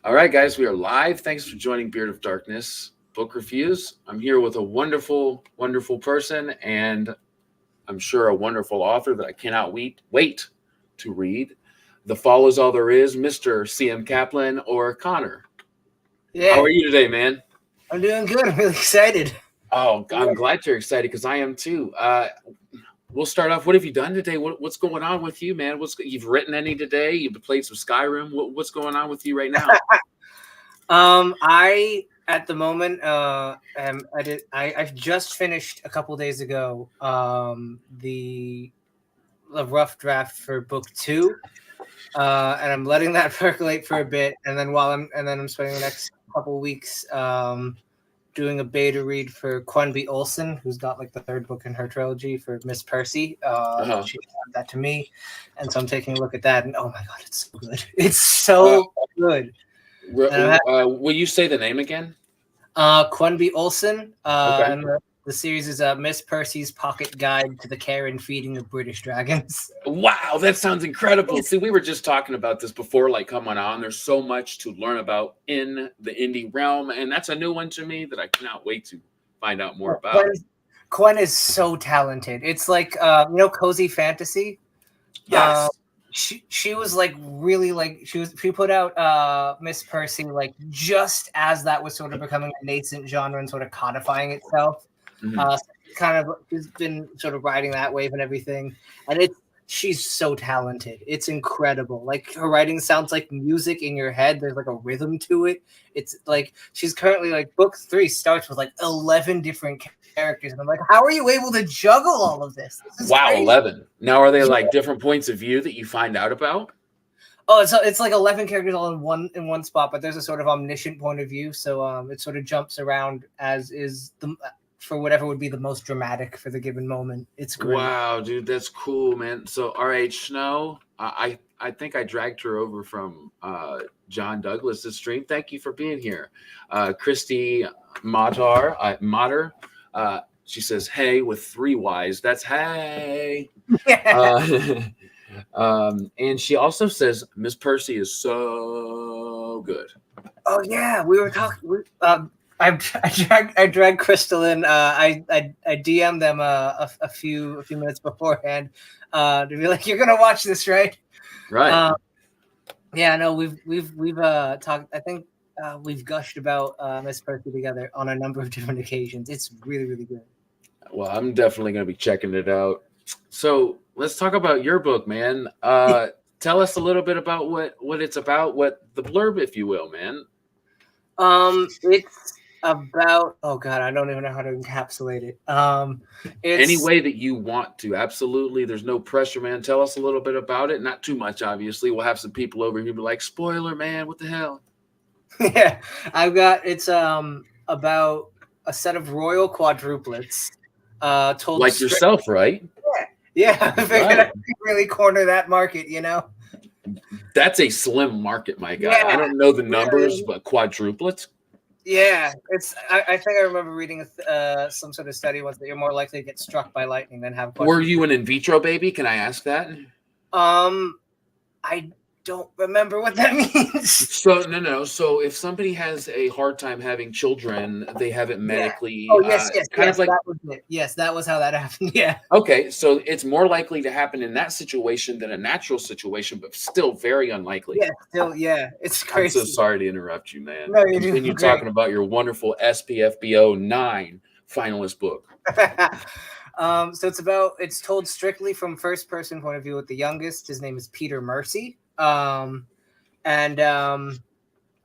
All right, guys, we are live. Thanks for joining Beard of Darkness Book Reviews. I'm here with a wonderful, wonderful person, and I'm sure a wonderful author that I cannot wait to read. The Fall is All There Is, Mr. CM Caplan or Connor. How Yeah, are you today, man? I'm doing good. I'm really excited. Oh, Yeah. I'm glad you're excited because I am too. We'll start off. What have you done today? What's going on with you, man? You've written any today? You've played some Skyrim. What's going on with you right now? I at the moment am I've just finished a couple days ago the rough draft for book two, and I'm letting that percolate for a bit, and then I'm spending the next couple weeks doing a beta read for Quenby Olson, who's got like the third book in her trilogy for Miss Percy. Uh-huh. She sent that to me, and so I'm taking a look at that, and oh my god, it's so good! It's so good. Will you say the name again? Quenby Olson, Okay. and the series is Miss Percy's Pocket Guide to the Care and Feeding of British Dragons. Wow, that sounds incredible. See, we were just talking about this before, like coming on. There's so much to learn about in the indie realm, and that's a new one to me that I cannot wait to find out more about. Quen is so talented. It's like cozy fantasy. Yes. She was like really like she put out Miss Percy like just as that was sort of becoming a nascent genre and sort of codifying itself. Mhm. She's been sort of riding that wave and everything, and she's so talented. It's incredible. Like her writing sounds like music in your head. There's like a rhythm to it. It's like she's currently like book 3 starts with like 11 different characters, and I'm like, how are you able to juggle all of this? This is Wow, crazy. 11. Now, are they like different points of view that you find out about? Oh, it's like 11 characters all in one spot, but there's a sort of omniscient point of view, so it sort of jumps around as is the for whatever would be the most dramatic for the given moment. It's great. Wow, dude, that's cool, man. So, R.H. Snow, I think I dragged her over from John Douglas's stream. Thank you for being here. Christy Mater, she says, hey, with 3 Y's. That's hey. Yeah. And she also says, Miss Percy is so good. Oh yeah, we were talking. I dragged Crystal in. I DM'd them a few minutes beforehand to be like, you're gonna watch this, right? Right. Yeah, no, we've talked. I think we've gushed about Miss Percy together on a number of different occasions. It's really really good. Well, I'm definitely going to be checking it out. So let's talk about your book, man. Tell us a little bit about what it's about, what the blurb, if you will, man. It's about god, I don't even know how to encapsulate it. It's Any way that you want to, absolutely. There's no pressure, man. Tell us a little bit about it. Not too much, obviously. We'll have some people over here be like, "Spoiler, man! What the hell?" yeah, it's about a set of royal quadruplets, told Like yourself, right? Yeah, I figured I could really corner that market, you know. That's a slim market, my guy. Yeah, I don't know the numbers, really. but quadruplets. Yeah, I think I remember reading some sort of study once that you're more likely to get struck by lightning than have. Were you an in vitro baby? Can I ask that? I don't remember what that means. So no. So if somebody has a hard time having children, they have it medically. Oh yes, kind of like that was it. Yes, that was how that happened. Yeah. Okay, so it's more likely to happen in that situation than a natural situation, but still very unlikely. Yeah, still, yeah, it's crazy. I'm so sorry to interrupt you, man. No, you're Continue doing great. talking about your wonderful SPFBO 9 finalist book. So it's told strictly from first person point of view with the youngest. His name is Peter Mercy. And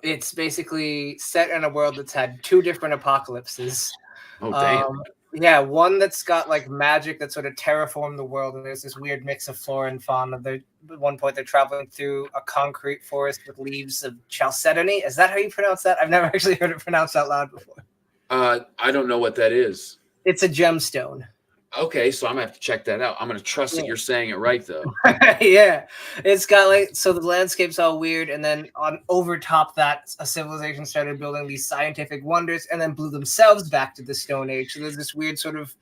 it's basically set in a world that's had 2 different apocalypses. Oh, damn. Yeah, one that's got like magic that sort of terraformed the world, and there's this weird mix of flora and fauna. At one point, they're traveling through a concrete forest with leaves of chalcedony. Is that how you pronounce that? I've never actually heard it pronounced out loud before. I don't know what that is. It's a gemstone. Okay, so I'm gonna have to check that out. I'm gonna trust that you're saying it right, though. Yeah, it's got like, so the landscape's all weird, and then over top that, a civilization started building these scientific wonders, and then blew themselves back to the Stone Age. So there's this weird sort of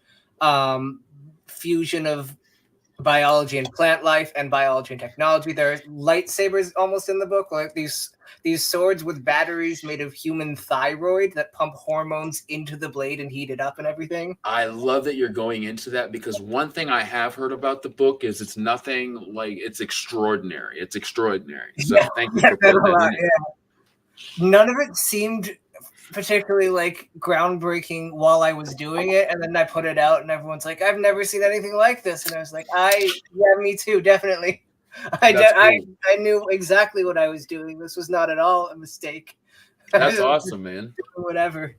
fusion of biology and plant life and biology and technology. There are lightsabers almost in the book, like these swords with batteries made of human thyroid that pump hormones into the blade and heat it up and everything. I love that you're going into that, because one thing I have heard about the book is it's nothing like, it's extraordinary. It's extraordinary. So thank you for putting that in there. None of it seemed particularly like groundbreaking while I was doing it, and then I put it out and everyone's like, I've never seen anything like this, and I was like, yeah, me too, definitely. I knew exactly what I was doing. This was not at all a mistake. That's awesome, man. Whatever.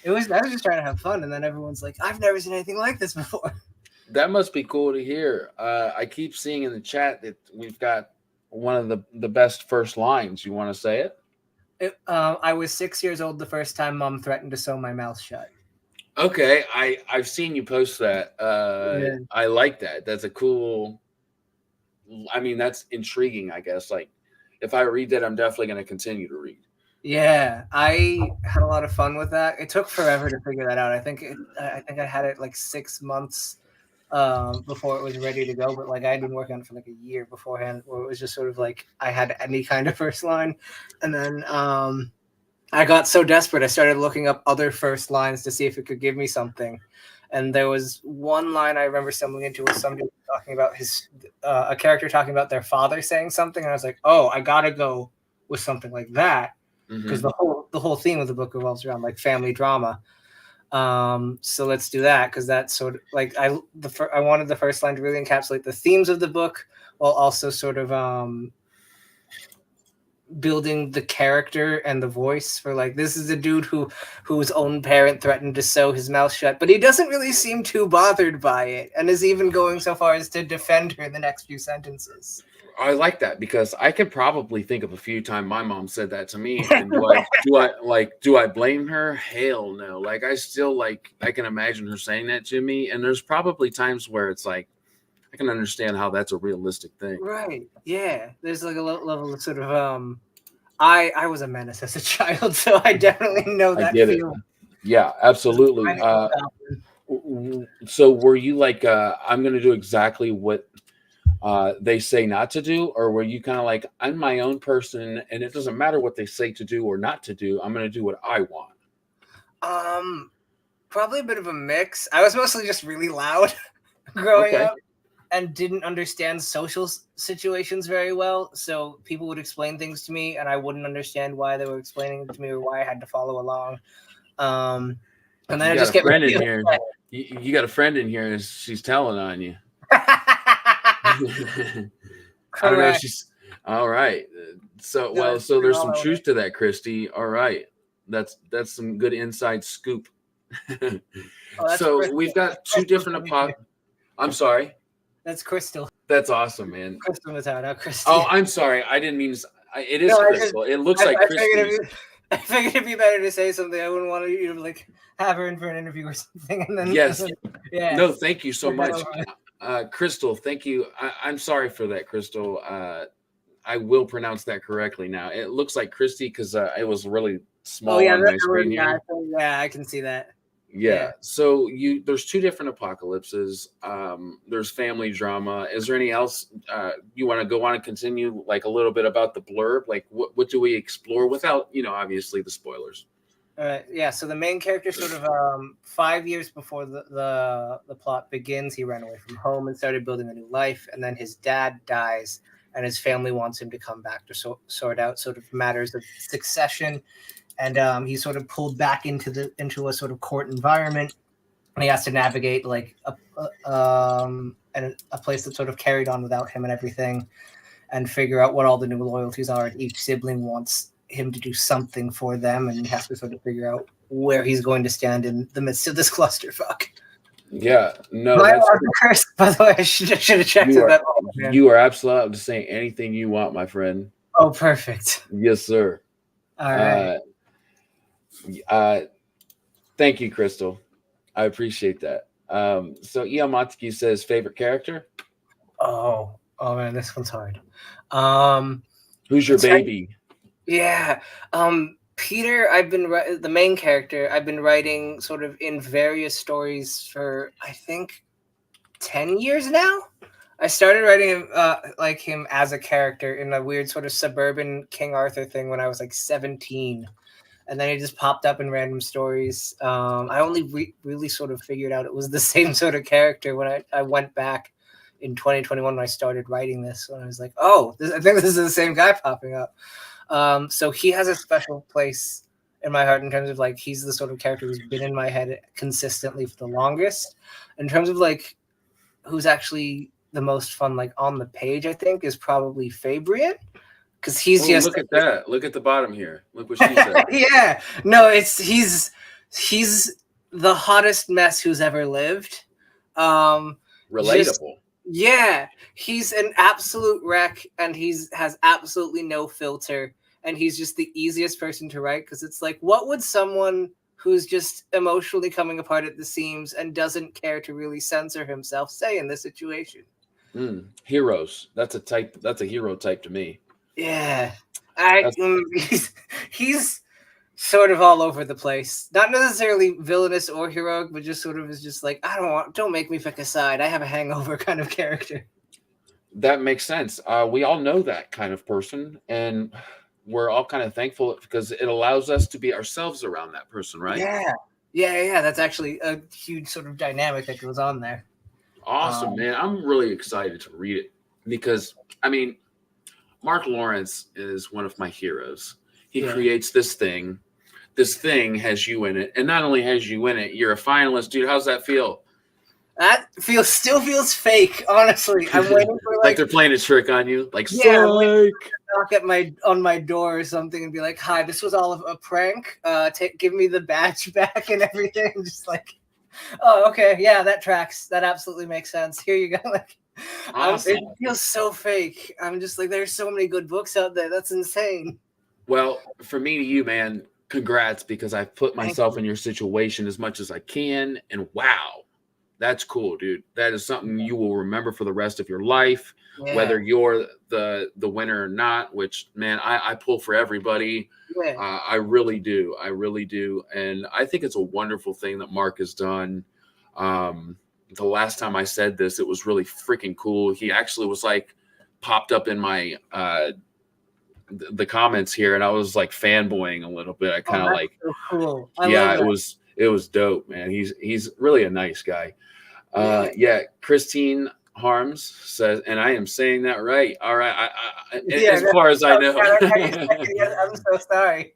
I was just trying to have fun, and then everyone's like, I've never seen anything like this before. That must be cool to hear. I keep seeing in the chat that we've got one of the best first lines. You want to say it? I was 6 years old the first time Mom threatened to sew my mouth shut. Okay, I've seen you post that. Yeah. I like that. That's a cool. I mean, that's intriguing, I guess. Like, if I read that, I'm definitely going to continue to read. Yeah, I had a lot of fun with that. It took forever to figure that out. I think I had it like 6 months before it was ready to go, but like I had been working on it for like a year beforehand, where it was just sort of like I had any kind of first line, and then I got so desperate I started looking up other first lines to see if it could give me something. And there was one line I remember stumbling into was somebody talking about a character talking about their father saying something, and I was like, oh, I gotta go with something like that, because the whole theme of the book revolves around like family drama. So let's do that, because that's sort of like I wanted the first line to really encapsulate the themes of the book, while also sort of building the character and the voice for like, this is a dude whose own parent threatened to sew his mouth shut, but he doesn't really seem too bothered by it, and is even going so far as to defend her in the next few sentences. I like that, because I could probably think of a few times my mom said that to me, and do I blame her? Hell no. Like, I still, like, I can imagine her saying that to me, and there's probably times where it's like I can understand how that's a realistic thing. Right. Yeah. There's like a level of sort of I was a menace as a child, so I definitely know that feeling. Yeah, absolutely. So were you like, I'm going to do exactly what they say not to do, or were you kind of like, I'm my own person and it doesn't matter what they say to do or not to do, I'm going to do what I want? Probably a bit of a mix. I was mostly just really loud growing up, and didn't understand social situations very well. So people would explain things to me, and I wouldn't understand why they were explaining it to me or why I had to follow along. And then I just get friend in here. You got a friend in here, and she's telling on you. I don't know. She's all right. So so there's some truth to that, Christy. All right, that's some good inside scoop. So Crystal. We've got two different I'm sorry. That's Crystal. That's awesome, man. Crystal was out. Christy. Oh, I'm sorry. I didn't mean. It is Crystal. It looks like Christy. I figured it'd be better to say something. I wouldn't want you to like have her in for an interview or something. And then yes. Yeah. No, thank you so much. Crystal, thank you. I'm sorry for that, Crystal. I will pronounce that correctly now. It looks like Christy because it was really small on my screen here. Yeah, I can see that. Yeah. So there's two different apocalypses. There's family drama. Is there any else you want to go on and continue, like a little bit about the blurb? Like what do we explore without, obviously the spoilers? All right. Yeah. So the main character sort of 5 years before the plot begins, he ran away from home and started building a new life. And then his dad dies and his family wants him to come back to sort out sort of matters of succession. And he's sort of pulled back into a sort of court environment, and he has to navigate like a place that's sort of carried on without him and everything, and figure out what all the new loyalties are. And each sibling wants him to do something for them, and he has to sort of figure out where he's going to stand in the midst of this clusterfuck. Yeah, no. By the way, I should have checked that. You are absolutely allowed to say anything you want, my friend. Oh, perfect. Yes, sir. All right. Thank you, Crystal. I appreciate that. So Ian Montague says favorite character. Oh man, this one's hard. Who's your baby? Yeah. Peter, the main character. I've been writing sort of in various stories for I think 10 years now. I started writing him like him as a character in a weird sort of suburban King Arthur thing when I was like 17. And then he just popped up in random stories. I only really sort of figured out it was the same sort of character when I went back in 2021 when I started writing this. When I was like, oh, I think this is the same guy popping up. So he has a special place in my heart in terms of like he's the sort of character who's been in my head consistently for the longest. In terms of like who's actually the most fun like on the page, I think is probably Fabrian. Because he's just look at that. Look at the bottom here. Look what she said. Yeah. No, he's the hottest mess who's ever lived. Relatable. Yeah. He's an absolute wreck and has absolutely no filter. And he's just the easiest person to write because it's like, what would someone who's just emotionally coming apart at the seams and doesn't care to really censor himself say in this situation? Heroes. That's a hero type to me. Yeah, he's sort of all over the place. Not necessarily villainous or heroic, but just sort of is just like don't make me pick a side. I have a hangover kind of character. That makes sense. We all know that kind of person, and we're all kind of thankful because it allows us to be ourselves around that person, right? Yeah. That's actually a huge sort of dynamic that goes on there. Awesome, man. I'm really excited to read it because, I mean, Mark Lawrence is one of my heroes. He creates this thing. This thing has you in it. And not only has you in it, you're a finalist. Dude, how's that feel? That still feels fake, honestly. I'm waiting for like they're playing a trick on you. Like, knock on my door or something and be like, hi, this was all a prank. Give me the badge back and everything. Just like, oh, okay. Yeah, that tracks. That absolutely makes sense. Here you go. Like, awesome. It feels so fake. I'm just like, there's so many good books out there. That's insane. Well, for me to you, man, congrats, because I've put myself in your situation as much as I can. And wow, that's cool, dude. That is something you will remember for the rest of your life, whether you're the winner or not, which, man, I pull for everybody. Yeah. I really do. I really do. And I think it's a wonderful thing that Mark has done. The last time I said this, it was really freaking cool. He actually was like popped up in my the comments here, and I was like fanboying a little bit. I kind of so cool. It was dope, man. He's really a nice guy. Christine Harms says, and I am saying that right. All right, as far as I know. I'm so sorry.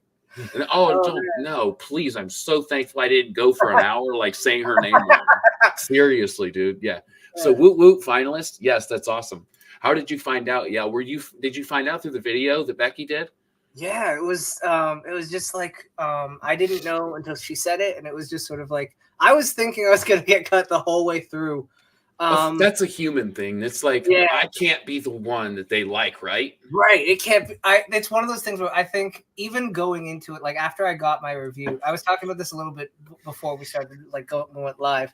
No, please. I'm so thankful I didn't go for an hour like saying her name wrong. Seriously, dude. Yeah. So Woot Woot finalist. Yes, that's awesome. How did you find out? Yeah, did you find out through the video that Becky did? Yeah, it was just like I didn't know until she said it, and it was just sort of like I was thinking I was gonna get cut the whole way through. That's a human thing. It's like I can't be the one that they like, right? Right. It can't be. It's one of those things where I think even going into it, like after I got my review, I was talking about this a little bit before we started, like we went live.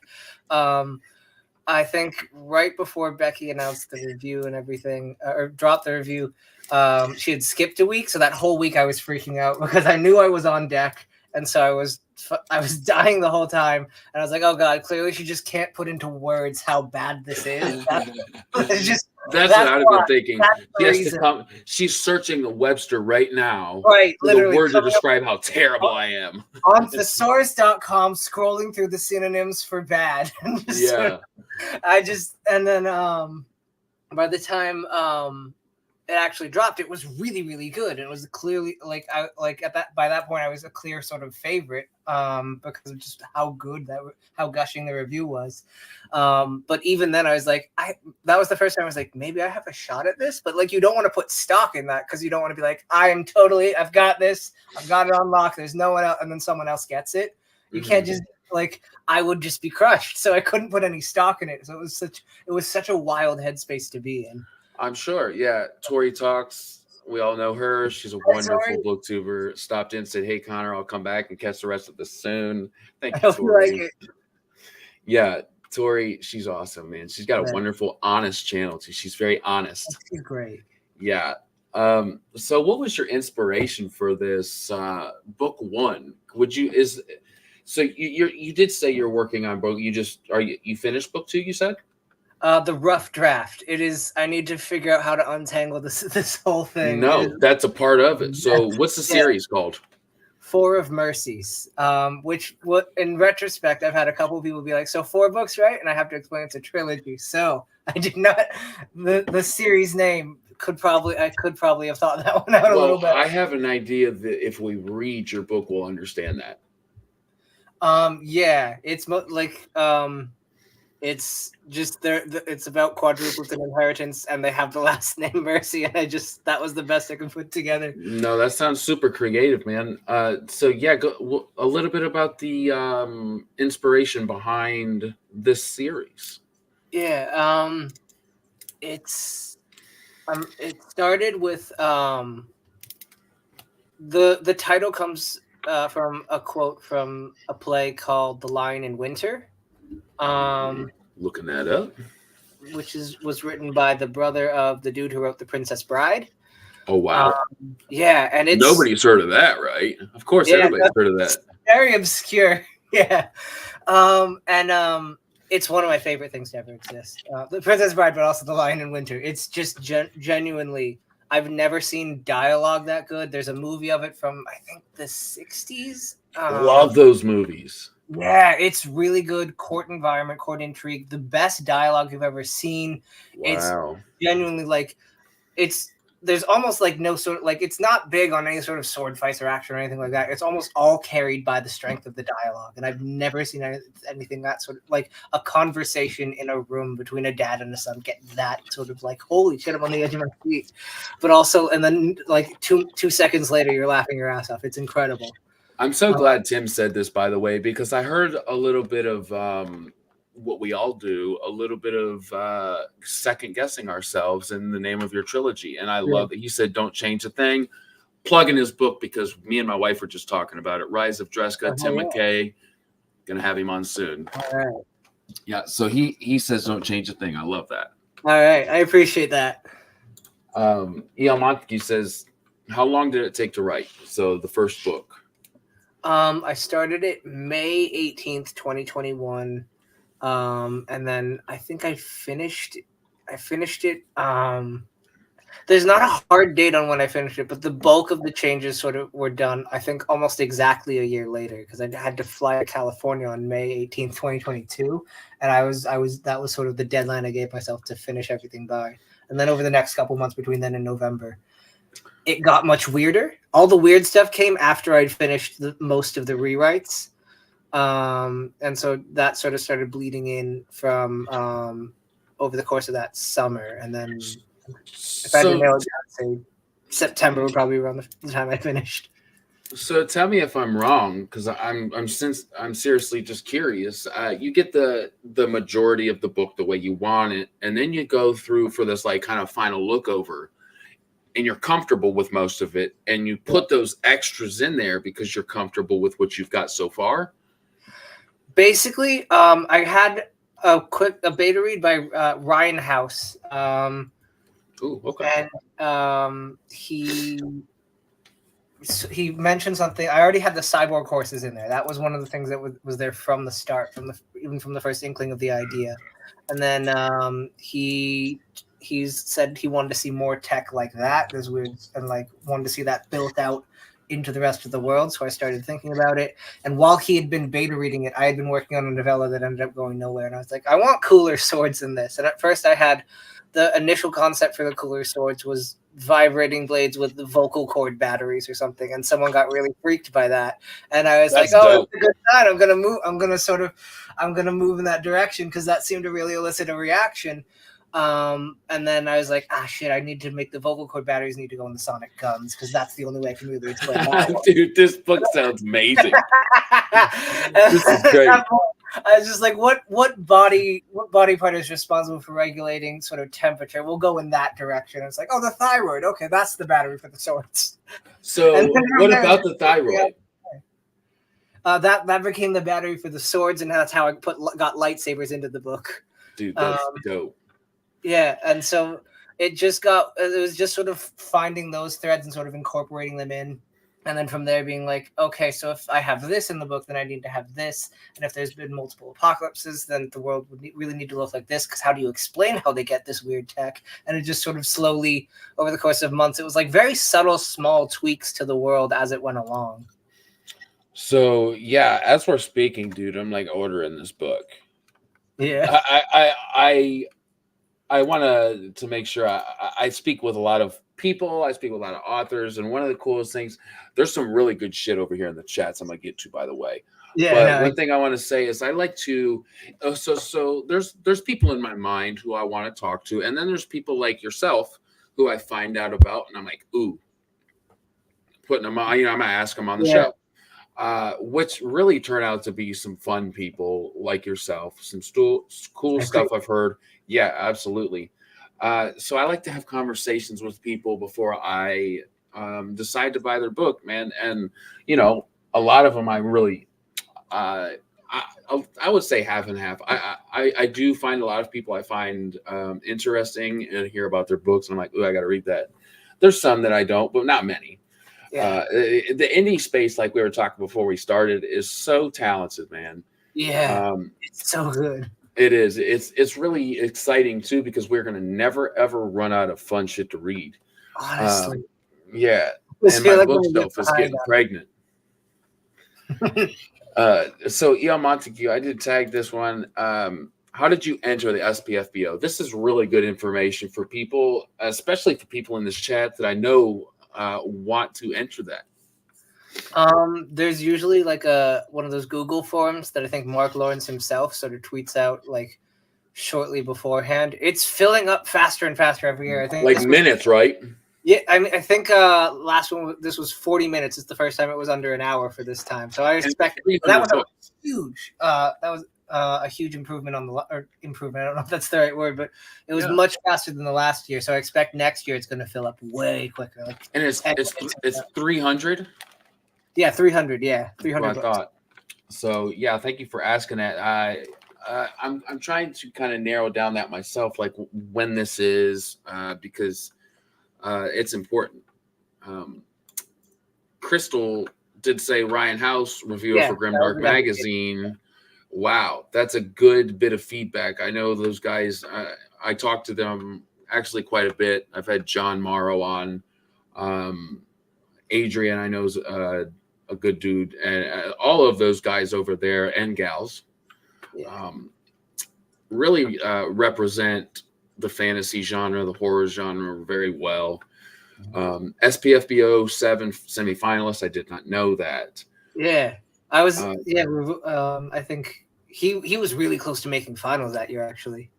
I think right before Becky announced the review and everything, or dropped the review, she had skipped a week. So that whole week I was freaking out because I knew I was on deck. And so I was dying the whole time. And I was like, oh, God, clearly she just can't put into words how bad this is. That's what I'd have been thinking. She has to come. She's searching the Webster right now. Right, literally. The word to describe how terrible I am. On thesaurus.com, scrolling through the synonyms for bad. And then by the time it actually dropped, it was really, really good. And it was clearly by that point I was a clear sort of favorite because of just how gushing the review was. But even then I was like, that was the first time I was like, maybe I have a shot at this. But like, you don't want to put stock in that because you don't want to be like, I've got this, I've got it on lock, there's no one else, and then someone else gets it. You can't just like, I would just be crushed. So I couldn't put any stock in it. So it was such a wild headspace to be in. I'm sure. Yeah. Tori Talks. We all know her. She's a wonderful booktuber. Stopped in, said, hey, Connor, I'll come back and catch the rest of this soon. Thank you, Tori. Yeah. Tori, she's awesome, man. She's got a wonderful, honest channel too. She's very honest. She's great. Yeah. So what was your inspiration for this book one? So you did say you're working on book. You finished book two, you said? The rough draft. It is. I need to figure out how to untangle this whole thing. No, that's a part of it. So, what's the Yeah. series called? Four of Mercies. Which what in retrospect, I've had a couple of people be like, "So 4 books, right?" And I have to explain it's a trilogy. So I did not. The series name I could probably have thought that one out a little bit. I have an idea that if we read your book, we'll understand that. Yeah, it's it's just it's about quadruplets and inheritance, and they have the last name Mercy, and that was the best I could put together. No, that sounds super creative, man. So yeah, a little bit about the inspiration behind this series. Yeah, it started with the title comes from a quote from a play called The Lion in Winter. Looking that up. Which was written by the brother of the dude who wrote The Princess Bride. Oh wow! Yeah, and it's nobody's heard of that, right? Of course, everybody's heard of that. Very obscure. Yeah, and it's one of my favorite things to ever exist. The Princess Bride, but also The Lion in Winter. It's just genuinely. I've never seen dialogue that good. There's a movie of it from I think the 60s. Love those movies. Yeah, it's really good court environment, court intrigue, the best dialogue you've ever seen. Wow. It's genuinely there's almost no sort of it's not big on any sort of sword fights or action or anything like that. It's almost all carried by the strength of the dialogue. And I've never seen anything that sort of a conversation in a room between a dad and a son get that sort of holy shit, I'm on the edge of my seat. But also, and then two seconds later, you're laughing your ass off. It's incredible. I'm so glad Tim said this, by the way, because I heard a little bit of what we all do, a little bit of second guessing ourselves in the name of your trilogy. And I love that he said, don't change a thing. Plug in his book because me and my wife were just talking about it. Rise of Dreska, Tim McKay. Gonna have him on soon. All right. Yeah, so he says don't change a thing. I love that. All right. I appreciate that. E.L. Montague says, how long did it take to write? So the first book. I started it May 18th, 2021. And then I think I finished it. There's not a hard date on when I finished it, but the bulk of the changes sort of were done, I think, almost exactly a year later, because I had to fly to California on May 18th, 2022. And that was sort of the deadline I gave myself to finish everything by. And then over the next couple months between then and November, it got much weirder. All the weird stuff came after I'd finished most of the rewrites. And so that sort of started bleeding in from over the course of that summer. And then if I had to nail it down, say September would probably be around the time I finished. So tell me if I'm wrong, because I'm seriously just curious. You get the majority of the book the way you want it, and then you go through for this kind of final look over, and you're comfortable with most of it, and you put those extras in there because you're comfortable with what you've got so far. Basically, I had a beta read by Ryan House. Ooh, okay. And he mentioned something. I already had the cyborg horses in there. That was one of the things that was there from the start, even from the first inkling of the idea. And then he said he wanted to see more tech like that. There's weird and wanted to see that built out into the rest of the world. So I started thinking about it. And while he had been beta reading it, I had been working on a novella that ended up going nowhere. And I was like, I want cooler swords in this. And at first I had the initial concept for the cooler swords was vibrating blades with the vocal cord batteries or something. And someone got really freaked by that. And I was it's a good sign. I'm going to move in that direction because that seemed to really elicit a reaction. And then I was like, shit, I need to make the vocal cord batteries need to go in the sonic guns because that's the only way I can really explain that. Dude, this book sounds amazing. This is great. I was just like, what body part is responsible for regulating sort of temperature? We'll go in that direction. It's like, oh, the thyroid. Okay, that's the battery for the swords. So what about the thyroid? That became the battery for the swords, and that's how I got lightsabers into the book. Dude, that's dope. Yeah, and so it was just sort of finding those threads and sort of incorporating them in. And then from there being like, okay, so if I have this in the book, then I need to have this. And if there's been multiple apocalypses, then the world would really need to look like this. Because how do you explain how they get this weird tech? And it just sort of slowly, over the course of months, it was like very subtle, small tweaks to the world as it went along. So yeah, as we're speaking, dude, I'm like ordering this book. Yeah. I want to make sure I speak with a lot of people. I speak with a lot of authors, and one of the coolest things, there's some really good shit over here in the chats. I'm gonna get to, by the way. Yeah. But No, one thing I want to say is I like to. So there's people in my mind who I want to talk to, and then there's people like yourself who I find out about, and I'm like, ooh, putting them on. I'm gonna ask them on the yeah. show. Which really turn out to be some fun people like yourself, some cool I agree. stuff I've heard. Yeah, absolutely. So I like to have conversations with people before I decide to buy their book, man. And, a lot of them I really, I would say half and half. I do find a lot of people I find interesting and hear about their books. And I'm like, ooh, I got to read that. There's some that I don't, but not many. Yeah. The indie space, like we were talking before we started, is so talented, man. Yeah. It's so good. It is. It's really exciting too because we're gonna never ever run out of fun shit to read. Honestly. Yeah, I just and my feel like I'm gonna bookshelf get is getting pregnant. So Montague, I did tag this one. How did you enter the SPFBO? This is really good information for people, especially for people in this chat that I know want to enter that. There's usually like one of those Google forms that I think Mark Lawrence himself sort of tweets out like shortly beforehand. It's filling up faster and faster every year. I think Like minutes, right? Yeah, I think last one this was 40 minutes. It's the first time it was under an hour for this time. So I expect that was huge. That was a huge improvement on improvement. I don't know if that's the right word, but it was much faster than the last year. So I expect next year it's going to fill up way quicker. Like, and it's 300. Yeah, 300. Yeah, 300. I thought. So yeah, thank you for asking that. I'm trying to kind of narrow down that myself, like when this is, because it's important. Crystal did say Ryan House reviewer for Grimdark Magazine. Wow, that's a good bit of feedback. I know those guys. I talked to them actually quite a bit. I've had John Morrow on. Adrian, I know, is a good dude, and all of those guys over there and gals really represent the fantasy genre, the horror genre very well. SPFBO 7 semifinalist. I did not know that. Yeah, I was. I think he was really close to making finals that year. Actually,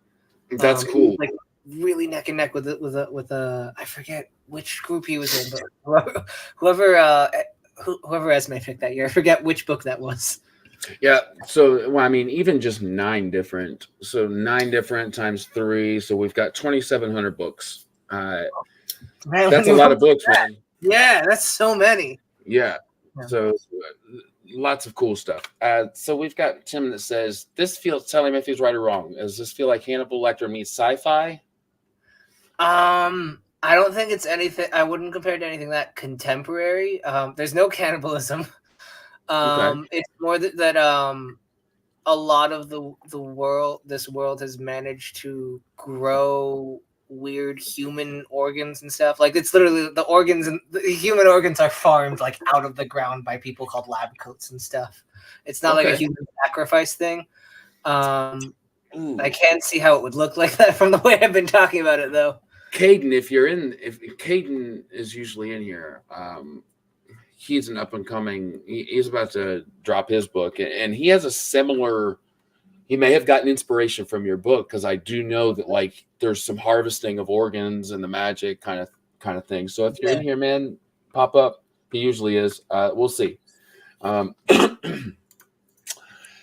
that's cool. Like really neck and neck with I forget which group he was in, but whoever Esme picked that year. I forget which book that was. Yeah. So, well, I mean, even just 9 different. So 9 different times 3. So we've got 2,700 books. That's a lot of books, man. Yeah, that's so many. Yeah. So lots of cool stuff. So we've got Tim that says, this feels, tell him if he's right or wrong. Does this feel like Hannibal Lecter meets sci-fi? I don't think it's anything. I wouldn't compare it to anything that contemporary. There's no cannibalism. It's more that a lot of this world has managed to grow weird human organs and stuff. Like, it's literally the organs, and the human organs are farmed like out of the ground by people called lab coats and stuff. It's not like a human sacrifice thing. I can't see how it would look like that from the way I've been talking about it, though. Caden, if Caden is usually in here, he's an up and coming. He's about to drop his book, and he has a similar. He may have gotten inspiration from your book, because I do know that like there's some harvesting of organs and the magic kind of thing. So if you're in here, man, pop up. He usually is. We'll see.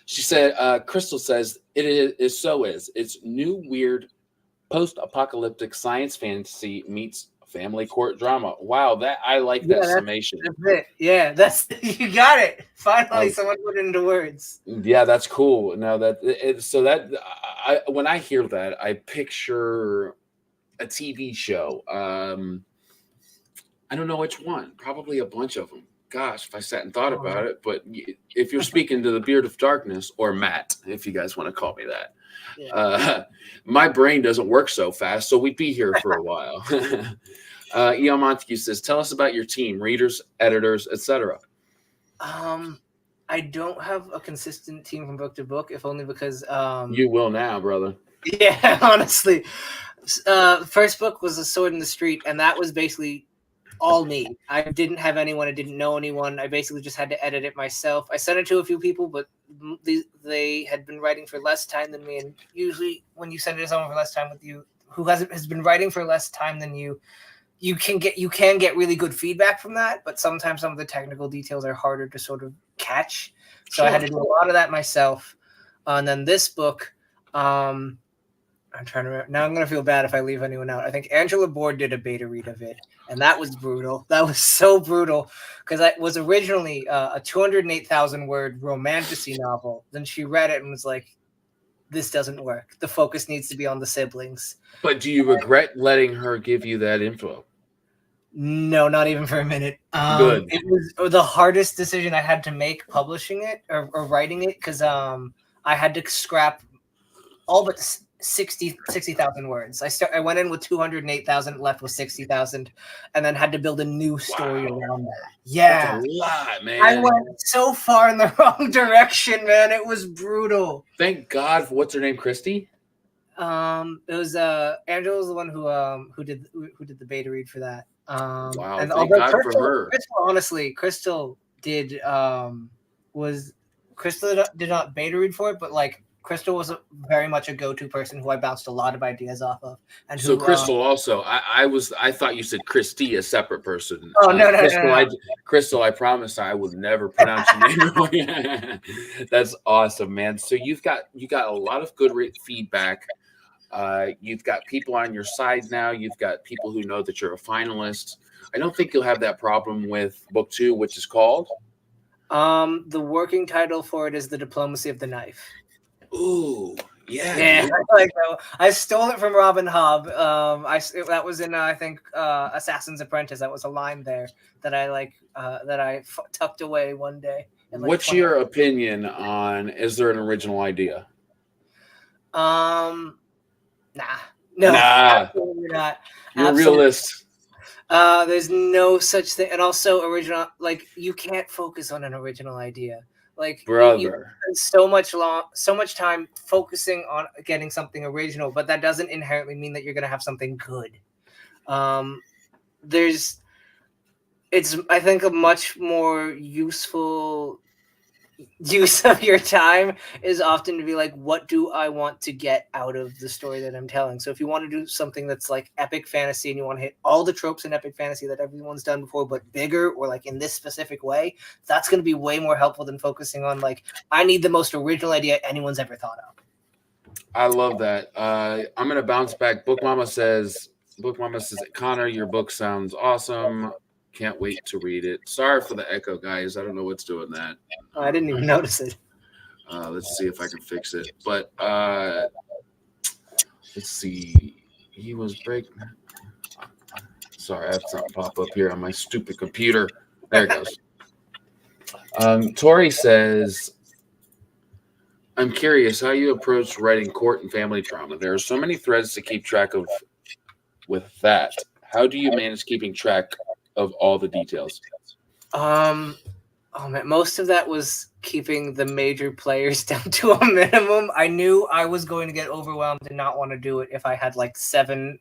She said, Crystal says it's new weird post-apocalyptic science fantasy meets family court drama. Wow, that I like that summation. That's it. Yeah, that's you got it. Finally, someone put it into words. Yeah, that's cool. No, when I hear that, I picture a TV show. I don't know which one. Probably a bunch of them. gosh, if I sat and thought about it, but if you're speaking to the Beard of Darkness, or Matt, if you guys want to call me that, my brain doesn't work so fast, so we'd be here for a while. E.L. Montague says, tell us about your team, readers, editors, etc. I don't have a consistent team from book to book, if only because you will now, brother. Yeah, honestly. First book was A Sword in the Street, and that was basically all me. I didn't have anyone. I didn't know anyone. I basically just had to edit it myself. I sent it to a few people, but they had been writing for less time than me. And usually, when you send it to someone for less time with you, who has been writing for less time than you, you can get really good feedback from that. But sometimes some of the technical details are harder to sort of catch. So I had to do a lot of that myself. And then this book, I'm trying to remember. Now I'm going to feel bad if I leave anyone out. I think Angela Board did a beta read of it, and that was brutal. That was so brutal because it was originally a 208,000 word romantasy novel. Then she read it and was like, this doesn't work. The focus needs to be on the siblings. But do you regret letting her give you that info? No, not even for a minute. Good. It was the hardest decision I had to make publishing it or writing it because I had to scrap all but 60,000 words. I went in with 208,000, left with 60,000, and then had to build a new story around that. Yeah, that's a lot, man. I went so far in the wrong direction, man. It was brutal. Thank God for what's her name, Christy. It was Angela was the one who did the beta read for that. Wow, and thank God for her. Crystal did Crystal did not beta read for it, but like Crystal was very much a go-to person who I bounced a lot of ideas off of. And so Crystal also, I thought you said Christy, a separate person. Oh no, Crystal, no. Crystal, I promise I would never pronounce your name wrong. That's awesome, man. So you got a lot of good feedback. You've got people on your side now. You've got people who know that you're a finalist. I don't think you'll have that problem with book 2, which is called. The working title for it is The Diplomacy of the Knife. Ooh, yeah. I like that. I stole it from Robin Hobb. That was in I think Assassin's Apprentice. That was a line there that I tucked away one day. What's your opinion on? Is there an original idea? Nah, absolutely not. You're a realist. There's no such thing, and also original. Like you can't focus on an original idea. Like brother, you so much time focusing on getting something original, but that doesn't inherently mean that you're going to have something good. It's I think a much more useful use of your time is often to be like, what do I want to get out of the story that I'm telling? So if you want to do something that's like epic fantasy and you want to hit all the tropes in epic fantasy that everyone's done before, but bigger or like in this specific way, that's going to be way more helpful than focusing on like, I need the most original idea anyone's ever thought of. I love that. I'm going to bounce back. Book Mama says, Connor, your book sounds awesome. Can't wait to read it. Sorry for the echo, guys. I don't know what's doing that. Oh, I didn't even notice it. Let's see if I can fix it. But let's see. He was breaking. Sorry, I have something pop up here on my stupid computer. There it goes. Tori says, I'm curious how you approach writing court and family drama. There are so many threads to keep track of with that. How do you manage keeping track of all the details? Oh man, most of that was keeping the major players down to a minimum. I knew I was going to get overwhelmed and not want to do it if I had like seven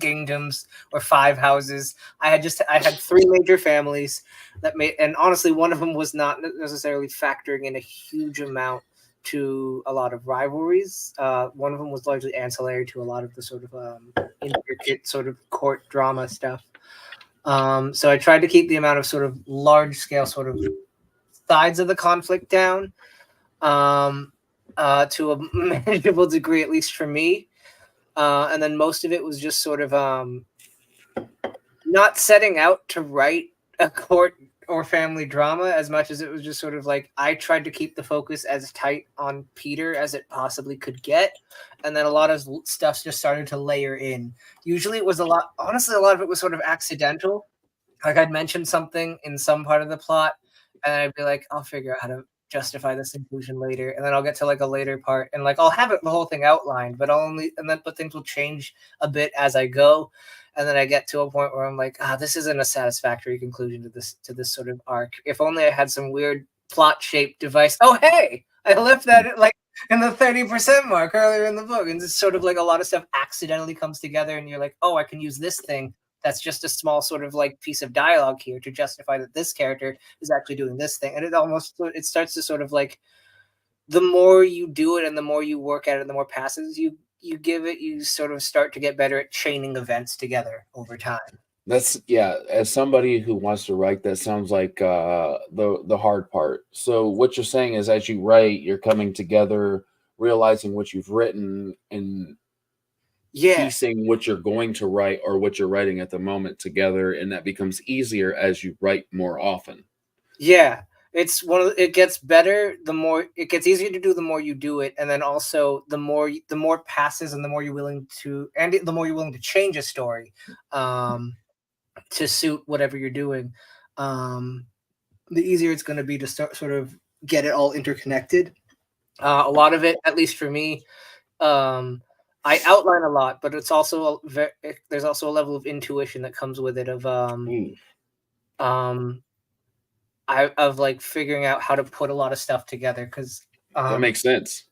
kingdoms or 5 houses. I had 3 major families that made, and honestly, one of them was not necessarily factoring in a huge amount to a lot of rivalries. One of them was largely ancillary to a lot of the sort of intricate sort of court drama stuff. So I tried to keep the amount of sort of large scale sort of sides of the conflict down to a manageable degree, at least for me. And then most of it was just sort of not setting out to write a court or family drama as much as it was just sort of like I tried to keep the focus as tight on Peter as it possibly could get. And then a lot of stuff just started to layer in. Usually it was honestly, a lot of it was sort of accidental. like I'd mention something in some part of the plot, and I'd be like, I'll figure out how to justify this inclusion later, and then I'll get to like a later part, and like I'll have the whole thing outlined, but I'll only and then but things will change a bit as I go, and then I get to a point where I'm like, this isn't a satisfactory conclusion to this sort of arc. If only I had some weird plot shaped device. Oh hey, I left that like in the 30% mark earlier in the book, and it's sort of like a lot of stuff accidentally comes together, and you're like, oh, I can use this thing that's just a small sort of like piece of dialogue here to justify that this character is actually doing this thing. And it starts to sort of like, the more you do it and the more you work at it, the more passes you give it, you sort of start to get better at chaining events together over time. That's yeah. As somebody who wants to write, that sounds like the hard part. So what you're saying is, as you write, you're coming together, realizing what you've written, and Yeah. piecing what you're going to write or what you're writing at the moment together, and that becomes easier as you write more often. Yeah. It gets better the more it gets easier to do the more you do it, and then also the more passes and the more you're willing to change a story to suit whatever you're doing, the easier it's going to be to start sort of get it all interconnected. A lot of it, at least for me, I outline a lot, but it's also there's also a level of intuition that comes with it of um of like figuring out how to put a lot of stuff together, because That makes sense.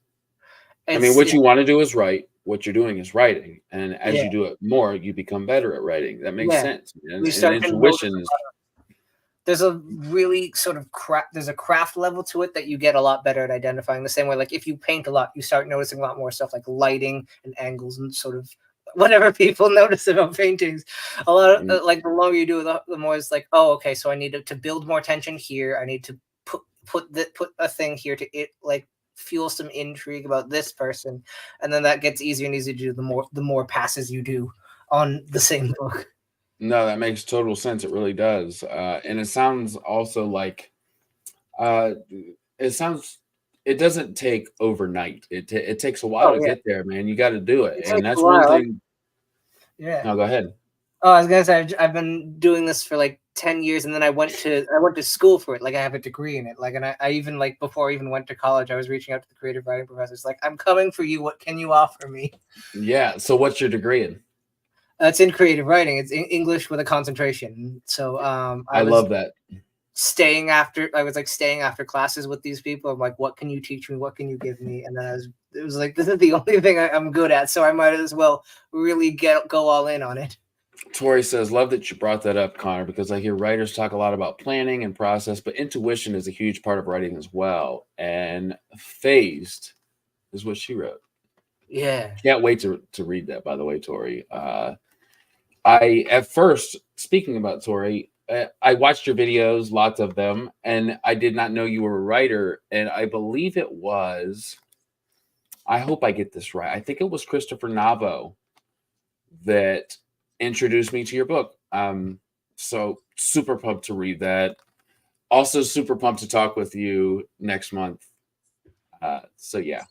I mean, it's what you want to do is write. What you're doing is writing, and as yeah, you do it more, you become better at writing. That makes yeah, sense. And, we and start to notice intuition is there's a really sort of there's a craft level to it that you get a lot better at identifying. The same way, like if you paint a lot, you start noticing a lot more stuff like lighting and angles and sort of whatever people notice about paintings. A lot of like the longer you do it, the more it's like, oh, okay, so I need to build more tension here. I need to put a thing here to it like fuel some intrigue about this person, and then that gets easier and easier to do the more passes you do on the same book. no, that makes total sense. It really does. And it sounds also like uh, it sounds. It doesn't take overnight. It takes a while Oh to yeah, get there, man. You got to do it, it and takes a that's one while. thing. Yeah. No, go ahead. Oh, I was gonna say I've been doing this for like 10 years, and then I went to school for it. Like I have a degree in it. Like, and I even like before I even went to college, I was reaching out to the creative writing professors. Like, I'm coming for you. What can you offer me? Yeah. So, what's your degree in? It's in creative writing. It's in English with a concentration. So I love that. I was like staying after classes with these people. I'm like, what can you teach me? What can you give me? And then it was like, this is the only thing I'm good at. So I might as well really go all in on it. Tori says, love that you brought that up, Connor, because I hear writers talk a lot about planning and process, but intuition is a huge part of writing as well. And phased is what she wrote. Yeah. Can't wait to read that, by the way, Tori. I, at first, speaking about Tori, I watched your videos, lots of them, and I did not know you were a writer. And I believe it was, I hope I get this right. I think it was Christopher Navo that introduced me to your book. So super pumped to read that. Also super pumped to talk with you next month. So yeah.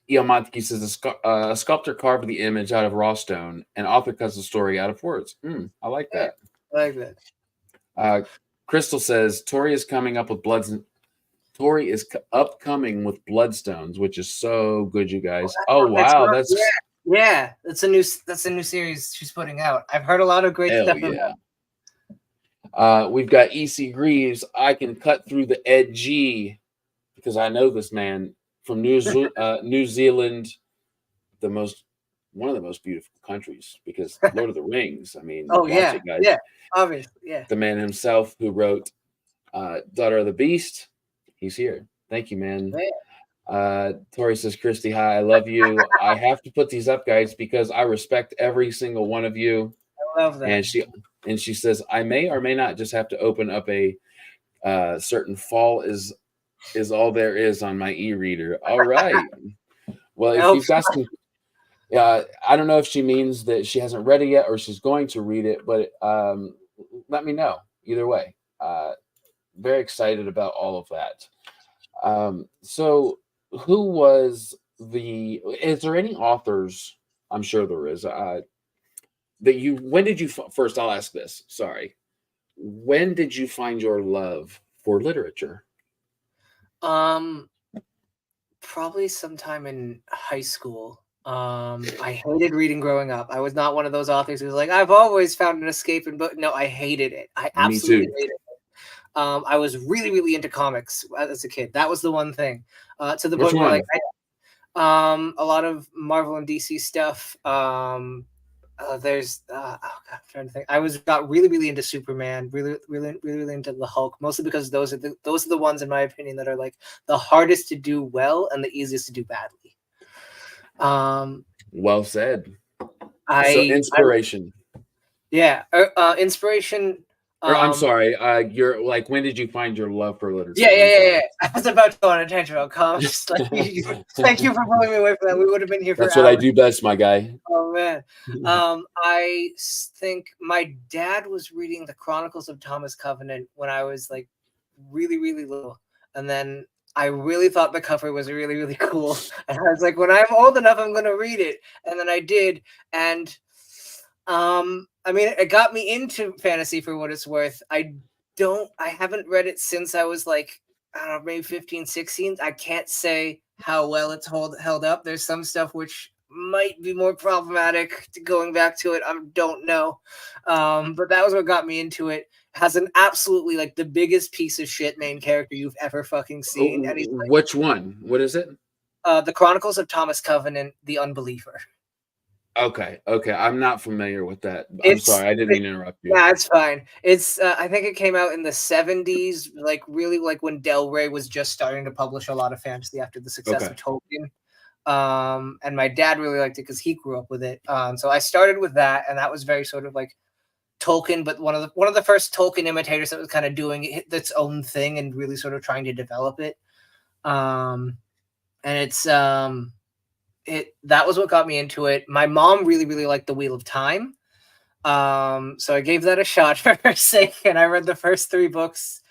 Montague says a sculptor carved the image out of raw stone, and author cuts the story out of words. I like that. I like that. Crystal says Tori is coming up with bloods. Tori is upcoming with Bloodstones, which is so good, you guys. Oh wow, that's yeah. That's a new series she's putting out. I've heard a lot of great stuff. Yeah. We've got EC Greaves. I can cut through the edgy because I know this man from New Zealand, one of the most beautiful countries, because Lord of the Rings. I mean, oh watch yeah, it, guys. yeah, obviously, yeah. The man himself who wrote Daughter of the Beast. He's here. Thank you, man. Tori says, Christy, hi, I love you. I have to put these up, guys, because I respect every single one of you. I love that. And she says, I may or may not just have to open up a certain fall is all there is on my e-reader. All right. Well, if you've got some, I don't know if she means that she hasn't read it yet or she's going to read it, but let me know. Either way, very excited about all of that. So who was is there any authors? I'm sure there is. when did you first? I'll ask this. Sorry. When did you find your love for literature? Um, Probably sometime in high school. I hated reading growing up. I was not one of those authors who's like, I've always found an escape in book. No, I hated it. I Me absolutely too. hated it. I was really, really into comics as a kid. That was the one thing. To the Which point where like one? a lot of Marvel and DC stuff. There's oh God, I'm trying to think. I got really, really into Superman, really, really, really, really into the Hulk, mostly because those are the ones, in my opinion, that are like the hardest to do well and the easiest to do badly. Well said. So I inspiration. yeah, inspiration. Or I'm Um, sorry, you're like, when did you find your love for Yeah, literature? yeah, I'm yeah, yeah. sorry. I was about to go on a tangent about comics. Like, thank you for pulling me away from that. We would have been here for That's what I hours. do best, my guy. Oh man, think my dad was reading the Chronicles of Thomas Covenant when I was like really, really little, and then I really thought the cover was really, really cool, and I was like, when I'm old enough, I'm gonna read it, and then I did, and I mean, it got me into fantasy for what it's worth. I haven't read it since I was like, I don't know, maybe 15, 16. I can't say how well it's held up. There's some stuff which might be more problematic going back to it. I don't know. But that was what got me into it. Has an absolutely like the biggest piece of shit main character you've ever fucking seen. And he's like, Which one? What is it? the Chronicles of Thomas Covenant, the Unbeliever. Okay, okay. I'm not familiar with that. I'm It's sorry, I didn't mean to interrupt you. Yeah, it's fine. It's I think it came out in the 70s, like really like when Del Rey was just starting to publish a lot of fantasy after the success Okay. of Tolkien. And my dad really liked it because he grew up with it. So I started with that, and that was very sort of like Tolkien, but one of the first Tolkien imitators that was kind of doing its own thing and really sort of trying to develop it. And it's that was what got me into it. My mom really, really liked The Wheel of Time. So I gave that a shot for her sake, and I read the first 3 books.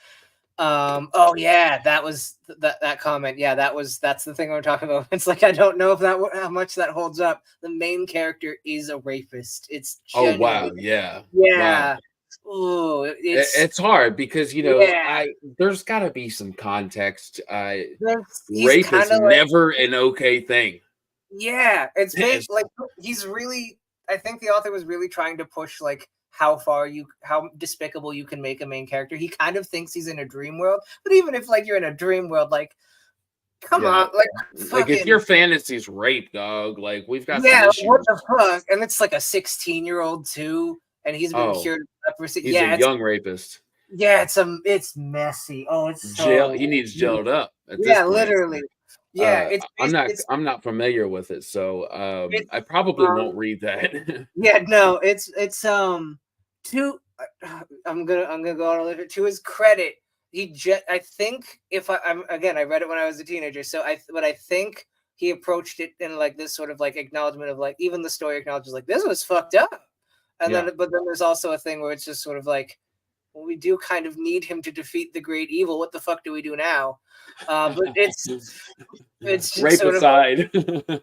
Oh yeah, that was that comment. Yeah, that's the thing we're talking about. It's like I don't know if how much that holds up. The main character is a rapist. It's Oh wow, genuinely yeah. Wow. yeah. Oh, It's hard because yeah. there's got to be some context. He's Rape kind is of like never an okay thing. yeah. It's big. It's- Like he's really. I think the author was really trying to push like how despicable you can make a main character. He kind of thinks he's in a dream world, but even if like you're in a dream world, like come yeah, on, like like if fucking your fantasy's rape, dog, like we've got some yeah, what issues. the fuck? And it's like a 16-year-old too, and he's been Oh, cured of leprosy. he's a young rapist. Yeah, it's messy. Oh, it's Jail. so He needs jailed up at this yeah, point. literally. Yeah, I'm not familiar with it, so it's I probably um won't read that. yeah, no, it's to I'm gonna go on a little bit to his credit. I think if I'm again I read it when I was a teenager, so I think he approached it in like this sort of like acknowledgement of like even the story acknowledges like this was fucked up, and Yeah. then but then there's also a thing where it's just sort of like well, we do kind of need him to defeat the great evil. What the fuck do we do now? But it's just Rape sort of aside.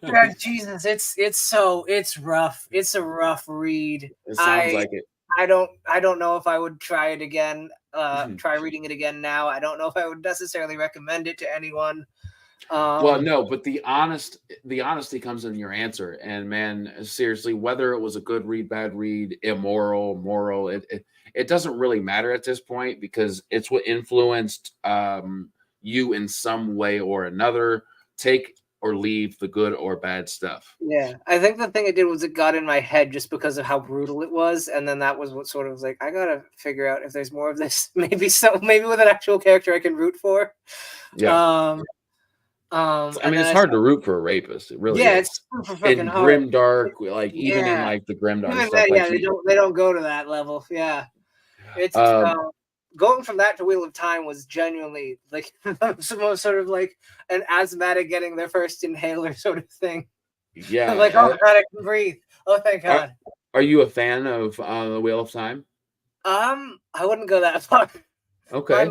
yeah, Jesus, it's rough. It's a rough read. It sounds I like it. I don't know if I would try it again. Try reading it again now. I don't know if I would necessarily recommend it to anyone. Well, no, but the honesty comes in your answer. And man, seriously, whether it was a good read, bad read, immoral, moral, it doesn't really matter at this point because it's what influenced you in some way or another. Take or leave the good or bad stuff. Yeah, I think the thing it did was it got in my head just because of how brutal it was, and then that was what sort of was like I gotta figure out if there's more of this. Maybe with an actual character I can root for. Yeah. Um, I and mean, then it's hard to root for a rapist. It really yeah, it's is. super fucking In hard. grim dark, like even in Yeah. like the grim dark Even stuff, then, like yeah, they don't go to that level. Yeah, it's um, going from that to Wheel of Time was genuinely like most sort of like an asthmatic getting their first inhaler sort of thing. Like yeah. oh god, I can breathe. Oh thank Are, God. are you a fan of the Wheel of Time? I wouldn't go that far. Okay.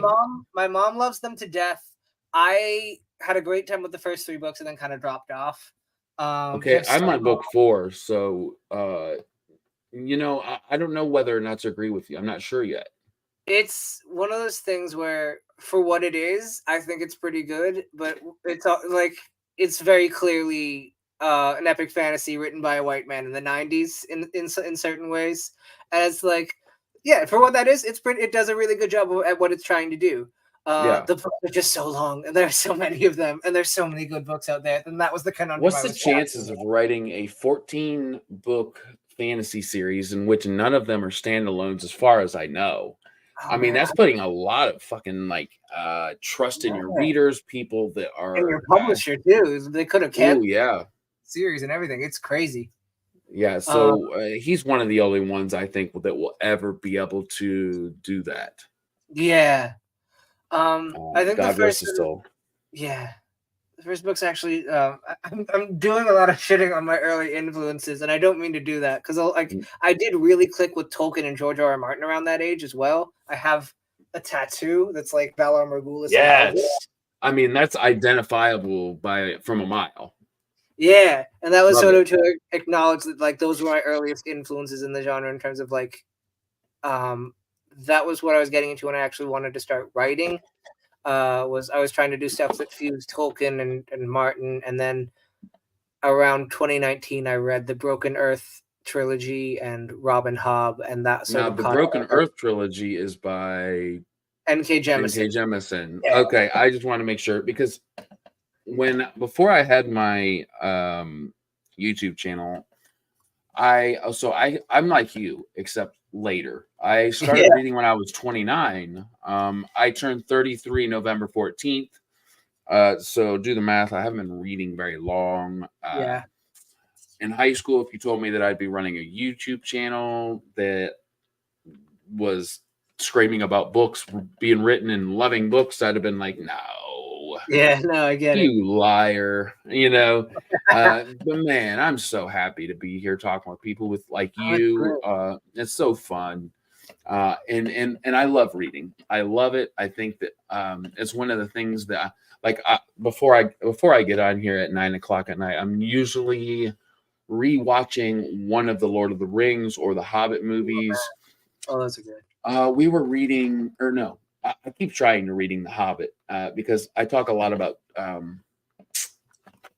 My mom loves them to death. I had a great time with the first 3 books and then kind of dropped off. Okay, There's I'm some on book 4, so I don't know whether or not to agree with you. I'm not sure yet. It's one of those things where, for what it is, I think it's pretty good, but like it's very clearly an epic fantasy written by a white man in the '90s in certain ways, and it's like, yeah, for what that is, it's pretty. It does a really good job at what it's trying to do. Yeah. The books are just so long, and there's so many of them, and there's so many good books out there. And that was the conundrum What's I the was tackling. chances of writing a 14 book fantasy series in which none of them are standalones, as far as I know? Oh I mean, man, that's putting a lot of fucking like trust in your yeah. readers, people that And your are publisher too. They could have oh kept yeah. series and everything. It's crazy. Yeah, Uh, so he's one of the only ones I think that will ever be able to do that. yeah. I think the God rest first, his soul. yeah, the first book's actually. I'm doing a lot of shitting on my early influences, and I don't mean to do that because I did really click with Tolkien and George R. R. Martin around that age as well. I have a tattoo that's like Valar Morghulis and Elvish. Yes. I mean, that's identifiable by from a mile. Yeah, and that was Love sort it. of to acknowledge that like those were my earliest influences in the genre in terms of like, um, that was what I was getting into when I actually wanted to start writing. Was I was trying to do stuff that fused Tolkien and Martin, and then around 2019 I read the Broken Earth trilogy and Robin Hobb, and that sort Now, of the caught Broken Earth trilogy is by N.K. N.K. Jemisin. Jemisin. Yeah, Okay, I just want to make sure because before I had my YouTube channel, I'm like you, except later. I started yeah, reading when I was 29. I turned 33 November 14th. So do the math. I haven't been reading very long. yeah. In high school, if you told me that I'd be running a YouTube channel that was screaming about books being written and loving books, I'd have been like, no, Yeah, no, I get it. you liar. But man, I'm so happy to be here talking with people with like Oh, it's you. great. It's so fun. And I love reading. I love it. I think that it's one of the things that before I get on here at 9 o'clock at night, I'm usually rewatching one of the Lord of the Rings or the Hobbit movies. Oh, those are good. We were reading, or no, I keep trying to reading the Hobbit because I talk a lot about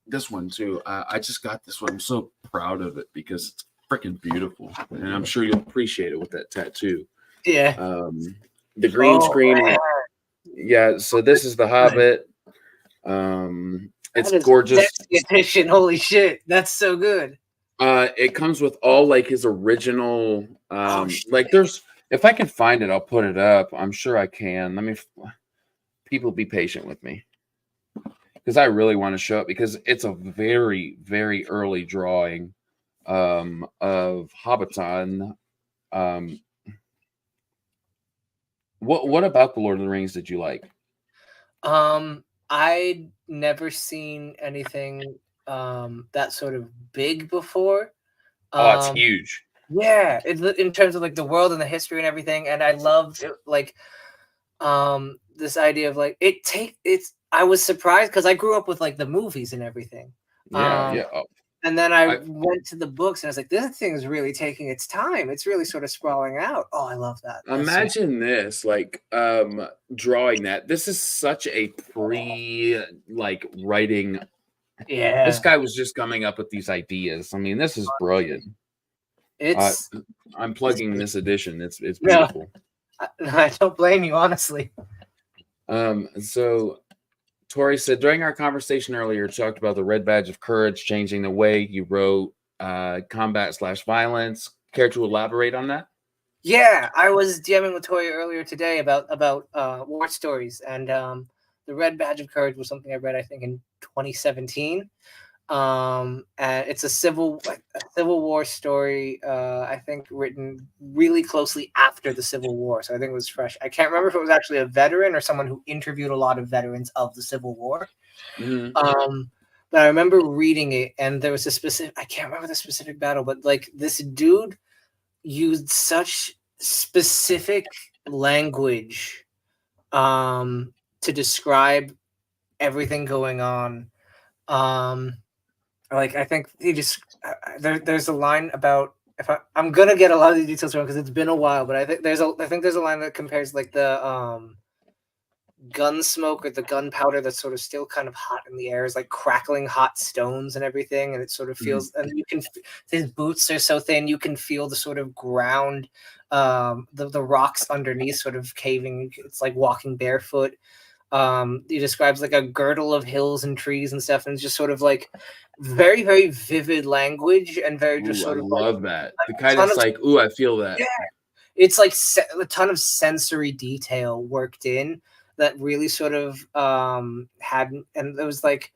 this one too. I just got this one. I'm so proud of it because it's freaking beautiful, and I'm sure you'll appreciate it with that tattoo. Yeah. The green Oh screen. man, Yeah, so this is the Hobbit. It's that is gorgeous. fancy edition. Holy shit, that's so good. It comes with all like his original. Oh Like shit. there's, if I can find it, I'll put it up. I'm sure I can. People be patient with me because I really want to show it because it's a very, very early drawing of Hobbiton. Um, what about the Lord of the Rings did you like? I'd never seen anything that sort of big before. Oh, it's Um, huge. yeah, in terms of like the world and the history and everything, and I loved it, like this idea of like it's. I was surprised because I grew up with like the movies and everything. Yeah, Um, yeah. Oh, and then I I went to the books and I was like, this thing is really taking its time. It's really sort of sprawling out. Oh, I love that. That's so imagine this, like drawing that. This is such a pre like writing. This yeah. guy was just coming up with these ideas. I mean, this is brilliant. Uh, It's I'm it's plugging this edition. It's no, beautiful. I don't blame you, honestly. So Tori said during our conversation earlier, talked about the red badge of courage changing the way you wrote combat/violence. Care to elaborate on that? Yeah, I was DMing with Toya earlier today about war stories, and the Red Badge of Courage was something I read I think in 2017. And it's a civil war story. I think written really closely after the Civil War, so I think it was fresh. I can't remember if it was actually a veteran or someone who interviewed a lot of veterans of the Civil War. Mm-hmm. But I remember reading it, and there was a specific. I can't remember the specific battle, but like this dude used such specific language to describe everything going on. Like I think he just there's a line about I'm gonna get a lot of the details wrong because it's been a while, but I think there's a line that compares like the gun smoke or the gunpowder that's sort of still kind of hot in the air is like crackling hot stones and everything, and it sort of feels, and you can, his boots are so thin you can feel the sort of ground, the rocks underneath sort of caving. It's like walking barefoot. He describes like a girdle of hills and trees and stuff, and it's just sort of like very, very vivid language and very just Ooh, I sort of love like that. a The kind ton that's of, like, ooh, I feel that. yeah, it's like a ton of sensory detail worked in that really sort of had, and it was like,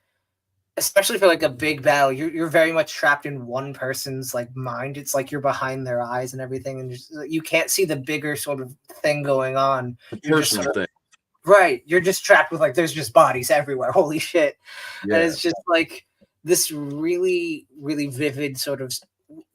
especially for like a big battle, you're very much trapped in one person's like mind. It's like you're behind their eyes and everything, and just, you can't see the bigger sort of thing going on. The You're just personal sort of, thing. right, you're just trapped with like there's just bodies everywhere. Holy shit. And Yeah. it's just like this really, really vivid sort of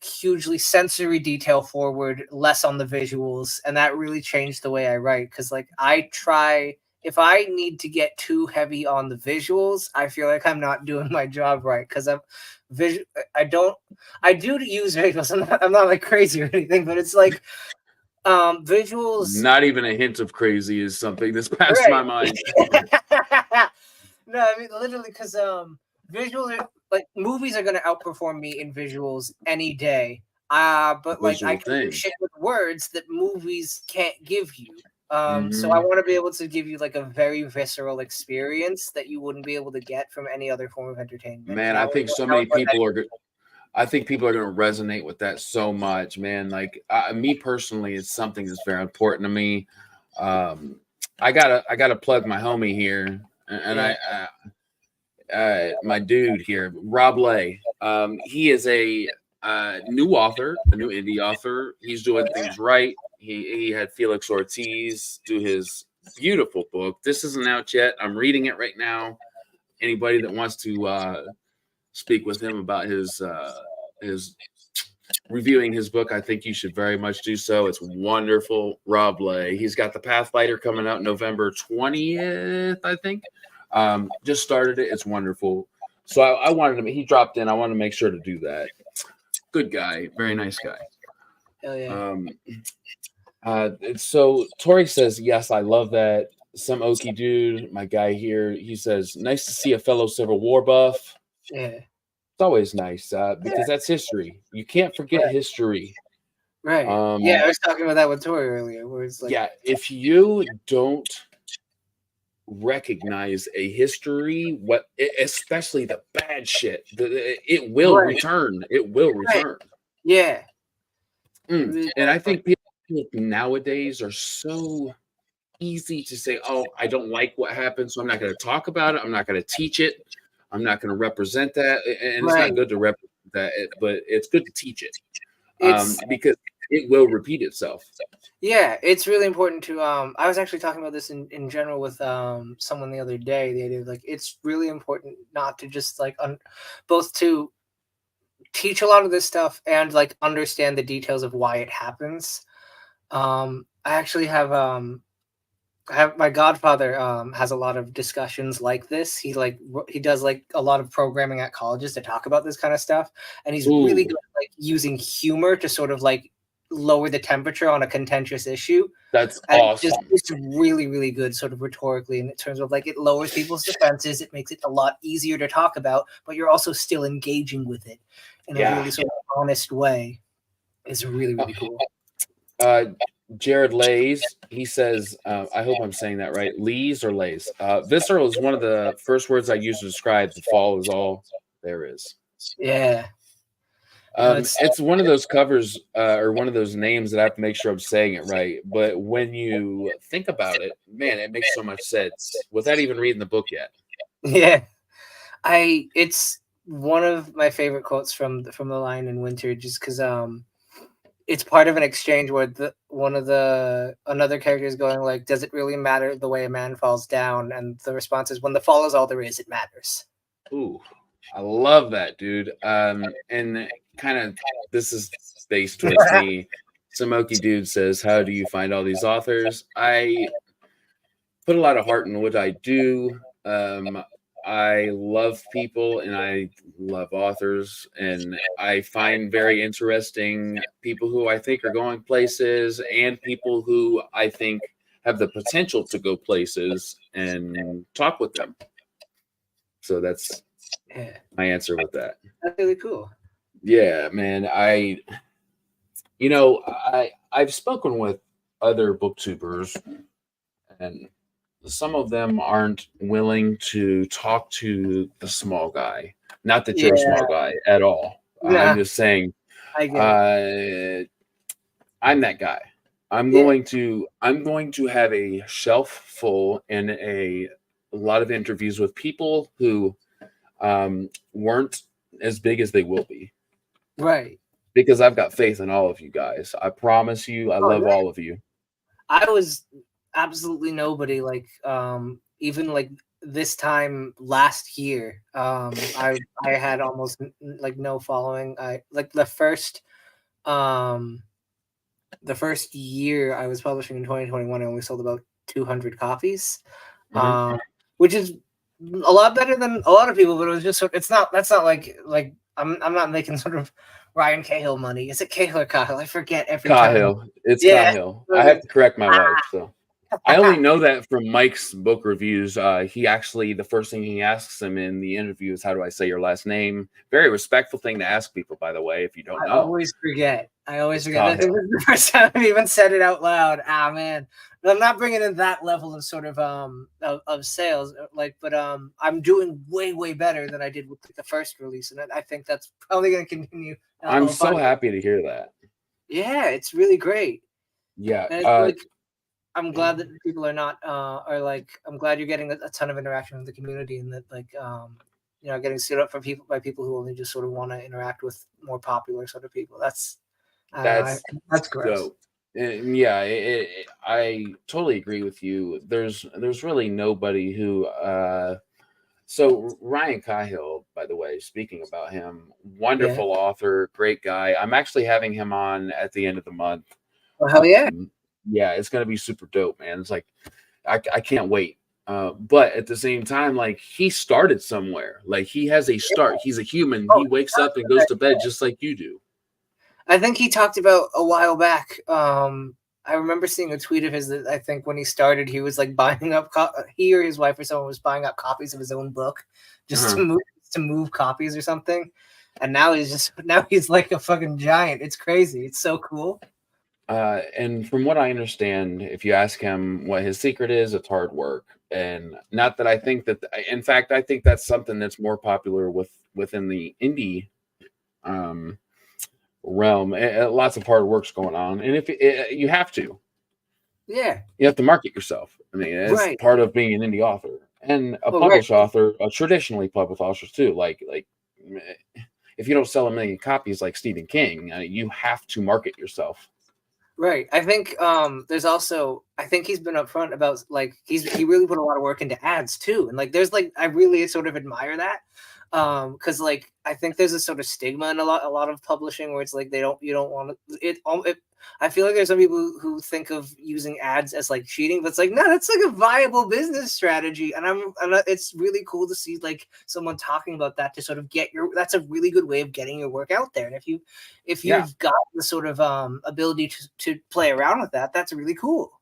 hugely sensory detail forward, less on the visuals, and that really changed the way I write. Because like I try, if I need to get too heavy on the visuals, I feel like I'm not doing my job right. Because I don't, I do use visuals. I'm not like crazy or anything, but it's like visuals. Not even a hint of crazy is something that's passed Right. my mind. No, I mean literally, because visuals are like, movies are gonna outperform me in visuals any day. But like I Visual can do thing. shit with words that movies can't give you. So I Mhm. want to be able to give you like a very visceral experience that you wouldn't be able to get from any other form of entertainment. Man, I think so many people are. I think people are going to resonate with that so much, man. Like me personally, it's something that's very important to me. I gotta plug my homie here, and my dude here, Rob Lay. He is a new author, a new indie author. He's doing things right. He had Felix Ortiz do his beautiful book. This isn't out yet. I'm reading it right now. Anybody that wants to speak with him about his reviewing his book, I think you should very much do so. It's wonderful. Rob Lay. He's got the Pathfighter coming out November 20th, I think. Just started it. It's wonderful. So I wanted to. He dropped in. I wanted to make sure to do that. Good guy. Very nice guy. Hell yeah. So Tori says, yes, I love that. Some Okie dude, my guy here, he says, nice to see a fellow Civil War buff. Yeah. It's always nice because that's history. You can't forget history. Right. Yeah, I was talking about that with Tori earlier, where it's like, yeah, if you don't recognize a history, especially the bad shit, it will return. It will return. Yeah. And I think people nowadays are so easy to say, oh, I don't like what happened, so I'm not going to talk about it. I'm not going to teach it. I'm not going to represent that. And it's not good to represent that, but it's good to teach it because it will repeat itself. Yeah, it's really important to I was actually talking about this in general with someone the other day. The idea of like, it's really important not to just like both to teach a lot of this stuff and like understand the details of why it happens. I actually have my godfather has a lot of discussions like this. He does like a lot of programming at colleges to talk about this kind of stuff, and he's really good at like using humor to sort of like lower the temperature on a contentious issue. That's awesome. It's really, really good sort of rhetorically in terms of like, it lowers people's defenses. It makes it a lot easier to talk about, but you're also still engaging with it in a really sort of honest way. It's really, really cool. Jared Lays, he says, I hope I'm saying that right. Lees or Lays. Visceral is one of the first words I use to describe the fall is all there is. Yeah. It's one of those covers or one of those names that I have to make sure I'm saying it right. But when you think about it, man, it makes so much sense without even reading the book yet. Yeah. It's one of my favorite quotes from the line in Winter, just because it's part of an exchange where another character is going like, does it really matter the way a man falls down? And the response is, when the fall is all there is, it matters. Ooh, I love that, dude. And kind of this is based towards me. Samoki dude says, how do you find all these authors? I put a lot of heart in what I do. I love people and I love authors, and I find very interesting people who I think are going places and people who I think have the potential to go places and talk with them. So that's Yeah, my answer with that. that's really cool. Yeah, man. I've spoken with other booktubers, and some of them aren't willing to talk to the small guy. Not that you're a Yeah, small guy at all. I'm yeah, just saying, I get it. uh, I'm that guy. Yeah, I'm going to have a shelf full and a lot of interviews with people who weren't as big as they will be, right. because I've got faith in all of you guys. I promise you, I Oh love yeah, all of you. I was absolutely nobody. Like even like this time last year, I had almost like no following. I like um the first year I was publishing in 2021, I only sold about 200 copies, Mhm. which is a lot better than a lot of people. But it was just it's not that's not like I'm not making sort of Ryan Cahill money. Is it Cahill or Cahill? I forget every time. Cahill. It's Yeah. Cahill. I have to correct my wife. So I only know that from Mike's book reviews. He actually, the first thing he asks him in the interview is, "How do I say your last name?" Very respectful thing to ask people, by the way, if you don't I know. always forget. I always It's forget. I think Cahill. this is the first time I've even said it out loud. Ah, man. But I'm not bringing in that level of sort of sales. Like, but I'm doing way better than I did with the first release, and I think that's probably going to continue. I'm Upon so happy to hear that. Yeah, it's really great, Yeah. and it's like I'm glad that people are not are like I'm glad you're getting a ton of interaction with the community, and that like getting stood up for people by people who only just sort of want to interact with more popular sort of people. That's I don't know. That's That's gross. dope. And yeah, I totally agree with you. There's really nobody who so Ryan Cahill, by the way, speaking about him, Yeah. wonderful author, great guy. I'm actually having him on at the end of the month. Well, hell yeah. Yeah, it's gonna be super dope, man. It's like I can't wait. But at the same time, like, he started somewhere. Like, he has a start. He's a human. Oh, He wakes up and goes to bed just like you do. I think he talked about a while back. I remember seeing a tweet of his that I think when he started, he was like buying up. He or his wife or someone was buying up copies of his own book just Uh-huh. to move copies or something. And now he's like a fucking giant. It's crazy. It's so cool. And from what I understand, if you ask him what his secret is, it's hard work. And not that I think that, in fact, I think that's something that's more popular within the indie um, realm. Lots of hard work's going on, and if you Yeah. you have to market yourself. I mean, it's Right. part of being an indie author and a Oh, right. published author. Traditionally published authors too. Like if you don't sell a million copies like Stephen King, you have to market yourself. Right. I think there's also I think he's been upfront about like he really put a lot of work into ads too. And like there's like I really sort of admire that. Cuz like I think there's a sort of stigma in a lot of publishing where it's like you don't want to it I feel like there's some people who think of using ads as like cheating, but it's like no, that's like a viable business strategy, and it's really cool to see like someone talking about that to sort of get your that's a really good way of getting your work out there. And if Yeah. you've got the sort of ability to play around with that, that's really cool.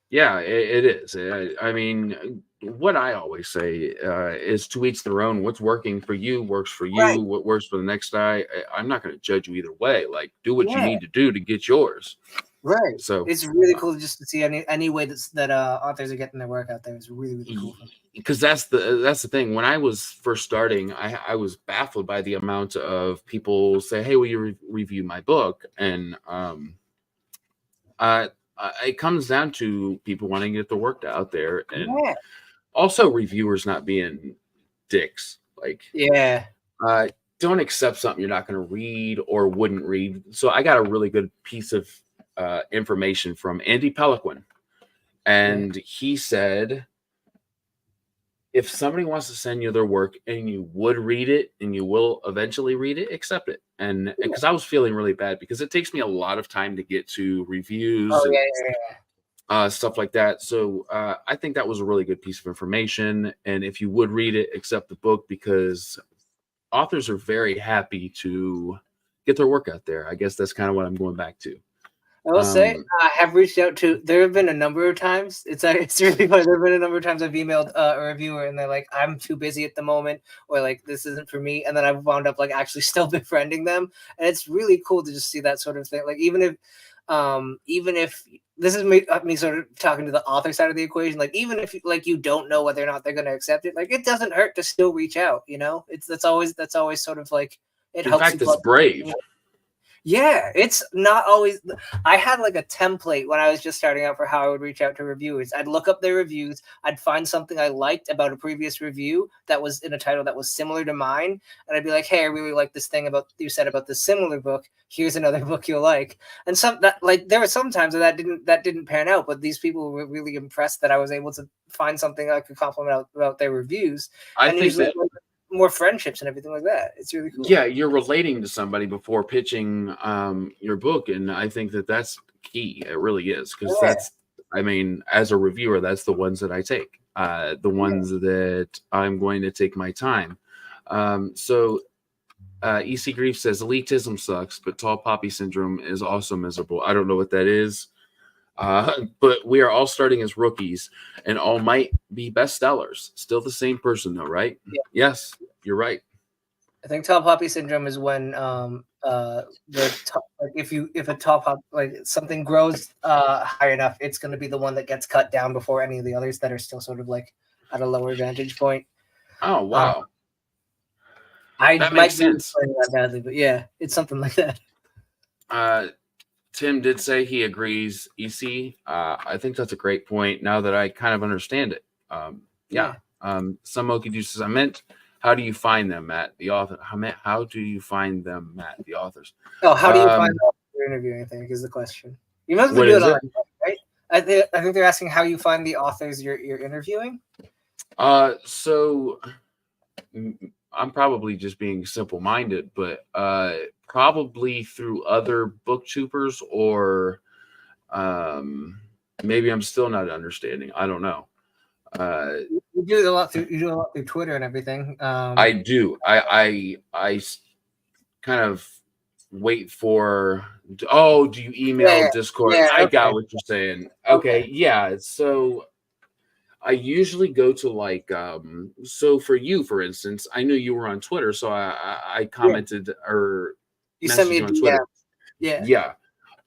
Yeah, it is. I mean, what I always say is to each their own. What's working for you works for Right. you. What works for the next guy, I'm not going to judge you either way. Like, do what you Yeah. need to do to get yours. Right. So, It's really cool just to see any way that authors are getting their work out there. It's really cool. because that's the thing. When I was first starting, I was baffled by the amount of people say, "Hey, will you review my book?" And uh, it comes down to people wanting to get the work out there, and Yeah. also reviewers not being dicks. Like, Yeah. uh, don't accept something you're not going to read or wouldn't read. So I got a really good piece of information from Andy Peliquin, Yeah. and he said, if somebody wants to send you their work and you would read it and you will eventually read it, accept it. And because I was feeling really bad, because it takes me a lot of time to get to Oh reviews yeah, and yeah, yeah. stuff like that. So I think that was a really good piece of information. And if you would read it, accept the book, because authors are very happy to get their work out there. I guess that's kind of what I'm going back to. I will say I have reached out to. There have been a number of times. It's really funny. There have been a number of times I've emailed a reviewer and they're like, "I'm too busy at the moment," or like, "This isn't for me," and then I've wound up like actually still befriending them, and it's really cool to just see that sort of thing. Like even if this is me sort of talking to the author side of the equation, like even if like you don't know whether or not they're going to accept it, like it doesn't hurt to still reach out. You know, that's always sort of like it In helps. fact, it's brave. Yeah, it's not always. I had like a template when I was just starting out for how I would reach out to reviewers. I'd look up their reviews. I'd find something I liked about a previous review that was in a title that was similar to mine, and I'd be like, "Hey, I really like this thing about you said about this similar book. Here's another book you'll like." And some that like there were some times that didn't pan out, but these people were really impressed that I was able to find something I could compliment about their reviews. I think that more friendships and everything like that. It's really cool. Yeah, you're relating to somebody before pitching your book, and I think that that's key. It really is, because that's, I mean, as a reviewer, that's the ones that I take, the ones that I'm going to take my time. So EC Grief says elitism sucks, but tall poppy syndrome is also miserable. I don't know what that is. But we are all starting as rookies and all might be bestsellers. Still the same person though, right? Yeah. Yes, you're right. I think tall poppy syndrome is when the top, like if a tall pop like something grows high enough, it's going to be the one that gets cut down before any of the others that are still sort of like at a lower vantage point. Oh wow, that makes sense. That badly, but yeah, it's something like that. Tim did say he agrees. EC, I think that's a great point. Now that I kind of understand it, Some Okie Juices. I meant, how do you find them, Matt? The author. How do you find them, Matt? The authors. Oh, how do you find out you're interviewing? I think is the question. You must be doing it, right? I think they're asking how you find the authors you're interviewing. So I'm probably just being simple-minded, but probably through other booktubers, or maybe I'm still not understanding. I don't know. You do a lot through Twitter and everything. I do. I kind of wait for. Oh, do you email Discord? Yeah, I got what you're saying. Okay, yeah. So I usually go to like so for you, for instance, I knew you were on Twitter, so I commented or you sent me a DM. Yeah.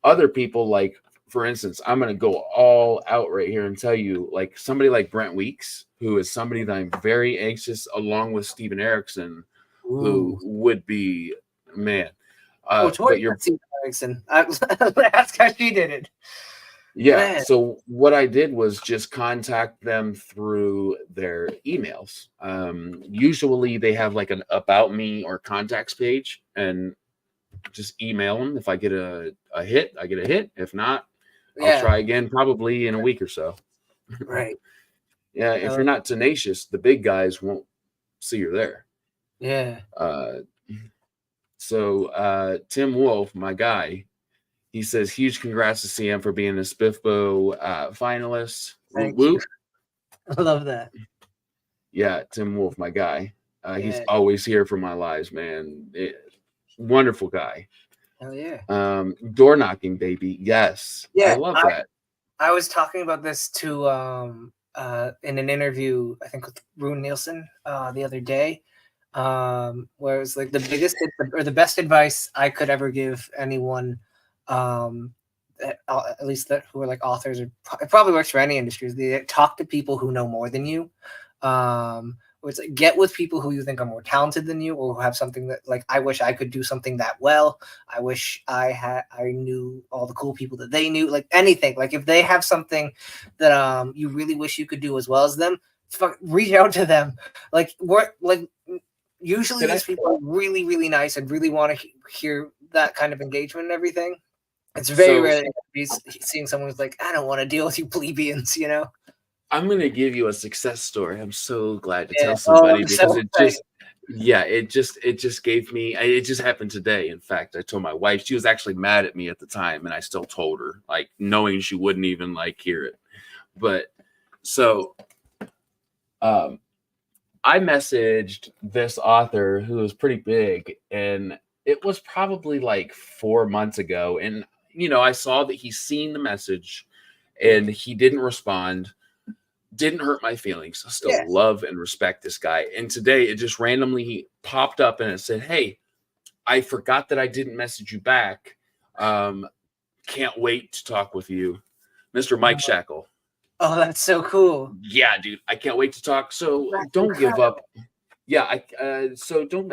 Other people, like for instance, I'm gonna go all out right here and tell you, like somebody like Brent Weeks, who is somebody that I'm very anxious, along with Steven Erickson, who would be but you're Steven Erickson. I was gonna ask how she did it. Yeah. Man. So what I did was just contact them through their emails. Usually they have like an about me or contacts page, and just email them. If I get a hit, I get a hit. If not, I'll try again probably in a week or so. Right. Yeah. If you're not tenacious, the big guys won't see you're there. Yeah. So Tim Wolf, my guy, he says, huge congrats to CM for being a Spiffbo finalist. Thank you. I love that. Yeah, Tim Wolf, my guy. He's always here for my lives, man. Wonderful guy. Hell yeah. Door knocking, baby. Yes. Yeah, I love that. I was talking about this to in an interview, I think with Rune Nielsen the other day, where it was like the biggest or the best advice I could ever give anyone, at least that who are like authors, or it probably works for any industries. They talk to people who know more than you. It's like, get with people who you think are more talented than you, or who have something that, like, I wish I could do something that well. I wish I knew all the cool people that they knew, like anything. Like if they have something that you really wish you could do as well as them, reach out to them. Usually these people are really, really nice and really want to hear that kind of engagement and everything. It's very rare to be seeing someone who's like, I don't want to deal with you plebeians, you know? I'm going to give you a success story. I'm so glad to tell somebody, because Yeah, it just gave me. It just happened today. In fact, I told my wife. She was actually mad at me at the time, and I still told her, like knowing she wouldn't even like hear it. But so, um, I messaged this author who was pretty big, and it was probably like 4 months ago. And I saw that he's seen the message, and he didn't respond. Didn't hurt my feelings. I still Yes. love and respect this guy. And today it just randomly popped up and it said, "Hey, I forgot that I didn't message you back. Um, can't wait to talk with you, Mr. Mike Shackle." Oh, that's so cool. Yeah, dude, I can't wait to talk. So That's don't give incredible. up. Yeah, so don't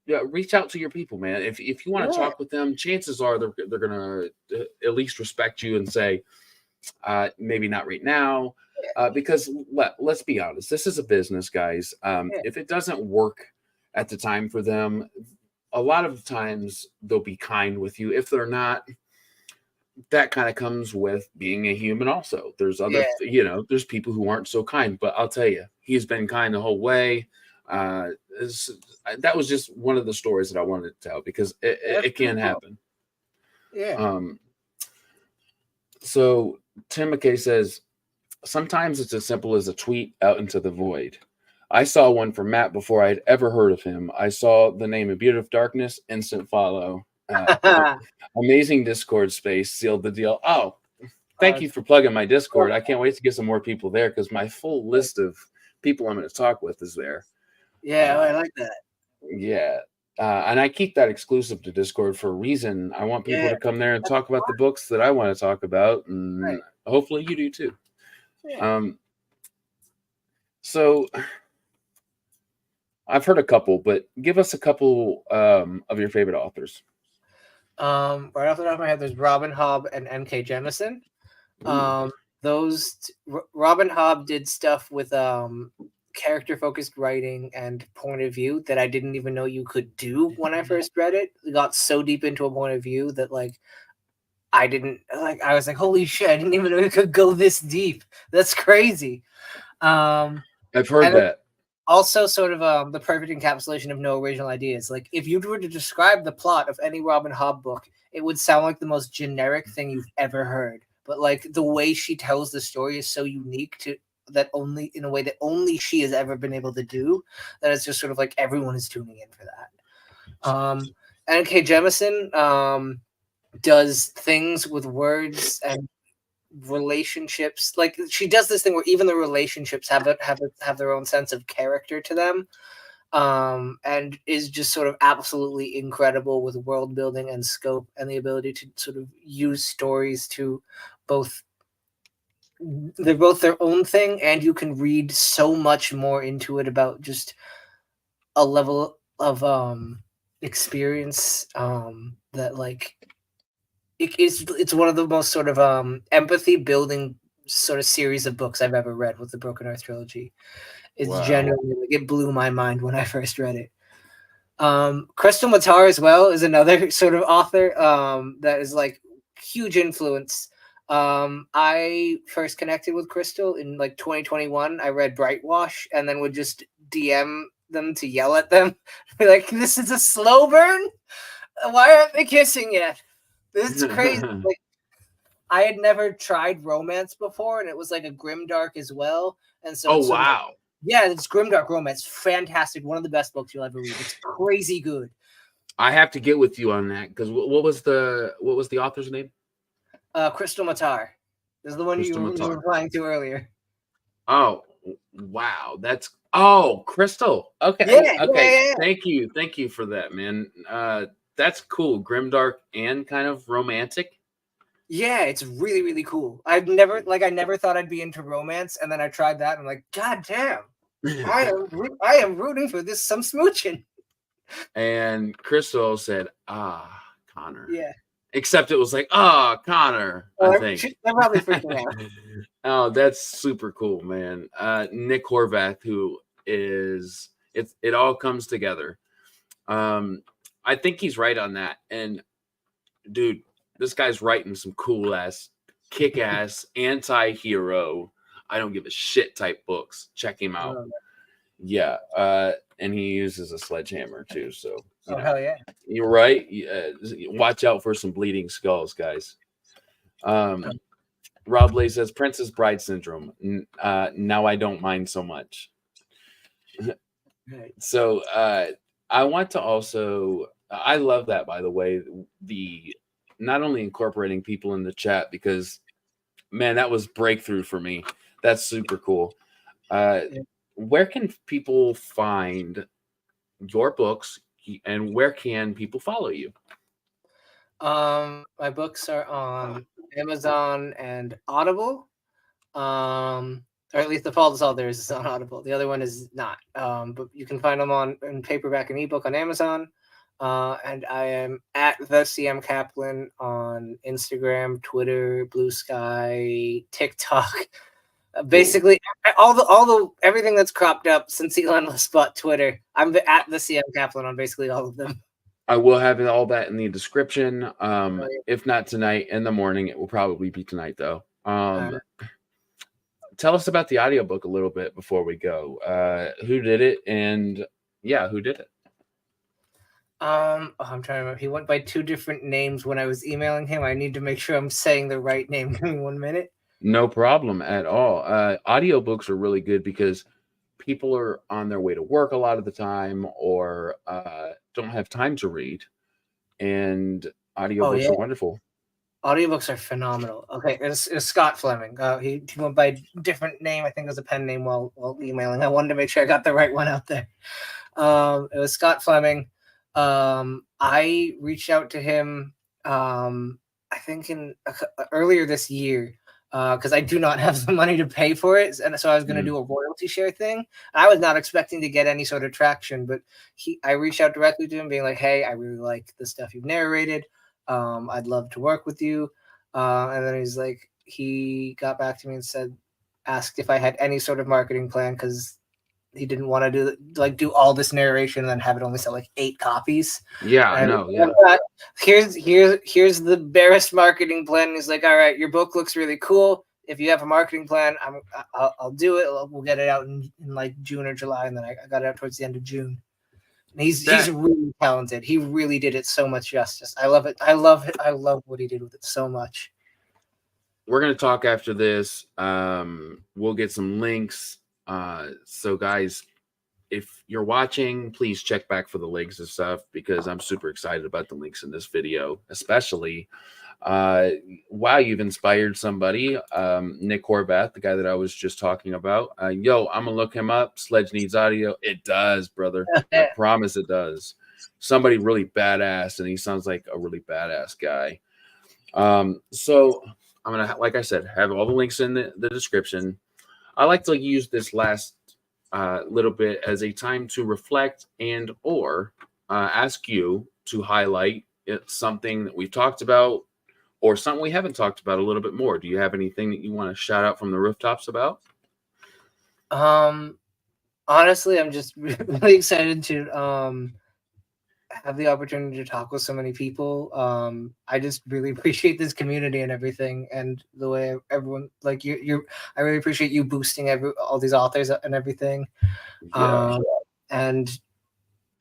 yeah, reach out to your people, man. If you want to Yeah. talk with them, chances are they're gonna at least respect you and say, maybe not right now, because let's be honest, this is a business, guys. Yeah. If it doesn't work at the time for them, a lot of times they'll be kind with you. If they're not, that kind of comes with being a human. Also, there's Yeah. there's people who aren't so kind. But I'll tell you, he's been kind the whole way. Uh, that was just one of the stories that I wanted to tell because That's it pretty can cool. happen. Yeah. Um, so Tim McKay says, sometimes it's as simple as a tweet out into the void. I saw one from Matt before I'd ever heard of him. I saw the name of Beard of Darkness, instant follow. Amazing Discord space, sealed the deal. Oh, thank you for plugging my Discord. I can't wait to get some more people there because my full list of people I'm going to talk with is there. Yeah, I like that. Yeah. And I keep that exclusive to Discord for a reason. I want people Yeah. to come there and That's talk about the books that I want to talk about. And right. hopefully you do too. Yeah. So I've heard a couple, but give us a couple of your favorite authors. Right off the top of my head, there's Robin Hobb and N.K. Jemisin. Robin Hobb did stuff with character focused writing and point of view that I didn't even know you could do when I first read it. It got so deep into a point of view that I was like, holy shit, I didn't even know it could go this deep. That's crazy. I've heard and that. Also sort of the perfect encapsulation of no original ideas. Like if you were to describe the plot of any Robin Hobb book, it would sound like the most generic thing you've ever heard. But like the way she tells the story is so unique in a way that only she has ever been able to do, that it's just sort of like everyone is tuning in for that. N.K. Jemisin does things with words and relationships. Like she does this thing where even the relationships have their own sense of character to them, and is just sort of absolutely incredible with world building and scope and the ability to sort of use stories to they're both their own thing, and you can read so much more into it about just a level of experience that like it's one of the most sort of empathy building sort of series of books I've ever read with the Broken Earth trilogy. It's genuinely it blew my mind when I first read it. Crystal Matar as well is another sort of author that is like huge influence. I first connected with Crystal in like 2021. I read Brightwash and then would just DM them to yell at them. Be like, this is a slow burn? Why aren't they kissing yet? This is crazy. Like, I had never tried romance before, and it was like a grimdark as well. And so it's wow. It's grimdark romance. Fantastic. One of the best books you'll ever read. It's crazy good. I have to get with you on that because what was the author's name? Crystal Matar. This is the one you were replying to earlier. Oh, wow. Crystal. Okay. Yeah, okay. yeah. Thank you for that, man. That's cool. Grimdark and kind of romantic. Yeah, it's really, really cool. I never thought I'd be into romance, and then I tried that, and I'm like, God damn, I am rooting for this some smooching. And Crystal said, Connor. Yeah. Except it was like, Connor, I think. They're probably freaking out. Oh, that's super cool, man. Nick Horvath, who is it all comes together. I think he's right on that. And dude, this guy's writing some cool ass, kick ass, anti-hero, I don't give a shit type books. Check him out. Yeah, and he uses a sledgehammer too. So Oh hell yeah! you're right. Watch out for some bleeding skulls, guys. Rob Lay says Princess Bride syndrome. Now I don't mind so much. Right. So I want to also. I love that, by the way. The not only incorporating people in the chat because man, that was breakthrough for me. That's super cool. Uh, Yeah. where can people find your books, and where can people follow you? My books are on Amazon and Audible. Or at least the Fault is All There is on Audible. The other one is not. But you can find them on in paperback and ebook on Amazon. And I am at the CM Caplan on Instagram, Twitter, Blue Sky, TikTok. Basically, all the everything that's cropped up since Elon Musk bought Twitter. I'm at the CM Caplan on basically all of them. I will have all that in the description. Oh, yeah. If not tonight, in the morning. It will probably be tonight, though. Uh, Tell us about the audiobook a little bit before we go. Who did it? And yeah, who did it? I'm trying to remember. He went by 2 different names when I was emailing him. I need to make sure I'm saying the right name. Give me 1 minute. No problem at all. Audiobooks are really good because people are on their way to work a lot of the time or don't have time to read. And audiobooks are wonderful. Audiobooks are phenomenal. Okay, it's Scott Fleming. He went by a different name. I think it was a pen name while emailing. I wanted to make sure I got the right one out there. It was Scott Fleming. I reached out to him, I think earlier this year, because I do not have the money to pay for it, and so I was going to do a royalty share thing. I was not expecting to get any sort of traction, but I reached out directly to him, being like, "Hey, I really like the stuff you've narrated. I'd love to work with you." And then he got back to me and asked if I had any sort of marketing plan because he didn't want to do all this narration and then have it only sell 8 copies. Yeah, Here's the barest marketing plan. And he's like, all right, your book looks really cool. If you have a marketing plan, I'll do it. We'll get it out in June or July, and then I got it out towards the end of June. And he's really talented. He really did it so much justice. I love it. I love it. I love what he did with it so much. We're gonna talk after this. We'll get some links. So guys, if you're watching, please check back for the links and stuff because I'm super excited about the links in this video, especially wow, you've inspired somebody. Nick Horvath, the guy that I was just talking about. I'm gonna look him up. Sledge Needs Audio. It does, brother. I promise it does. Somebody really badass, and he sounds like a really badass guy. So I'm gonna, like I said, have all the links in the description. I like to use this last little bit as a time to reflect and or ask you to highlight something that we've talked about or something we haven't talked about a little bit more. Do you have anything that you want to shout out from the rooftops about? Honestly, I'm just really excited to have the opportunity to talk with so many people. I just really appreciate this community and everything, and the way everyone I really appreciate you boosting all these authors and everything. Yeah. And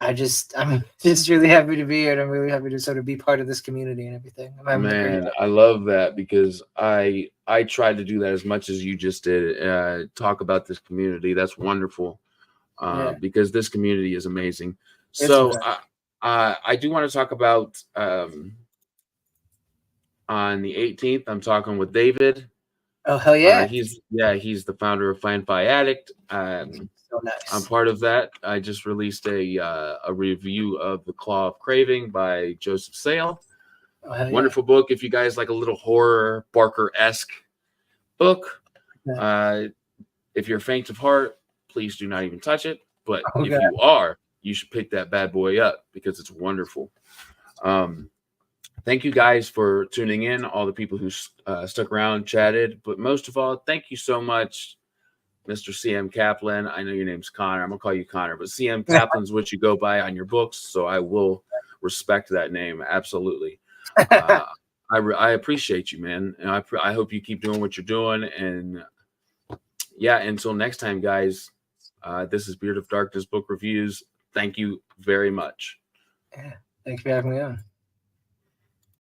I'm just really happy to be here, and I'm really happy to sort of be part of this community and everything. Man, I love that because I tried to do that as much as you just did. Talk about this community. That's wonderful because this community is amazing. So I do want to talk about on the 18th. I'm talking with David. Oh hell yeah! He's the founder of Find Fi Addict. So nice. I'm part of that. I just released a review of The Claw of Craving by Joseph Sale. Oh, wonderful book. If you guys like a little horror Barker-esque book, if you're faint of heart, please do not even touch it. But if you are, you should pick that bad boy up because it's wonderful. Thank you guys for tuning in, all the people who stuck around, chatted. But most of all, thank you so much, Mr. CM Caplan. I know your name's Connor. I'm going to call you Connor, but CM Caplan's what you go by on your books, so I will respect that name. Absolutely. I appreciate you, man. And I hope you keep doing what you're doing. And yeah, until next time, guys, This is Beard of Darkness Book Reviews. Thank you very much. Yeah, thanks for having me on.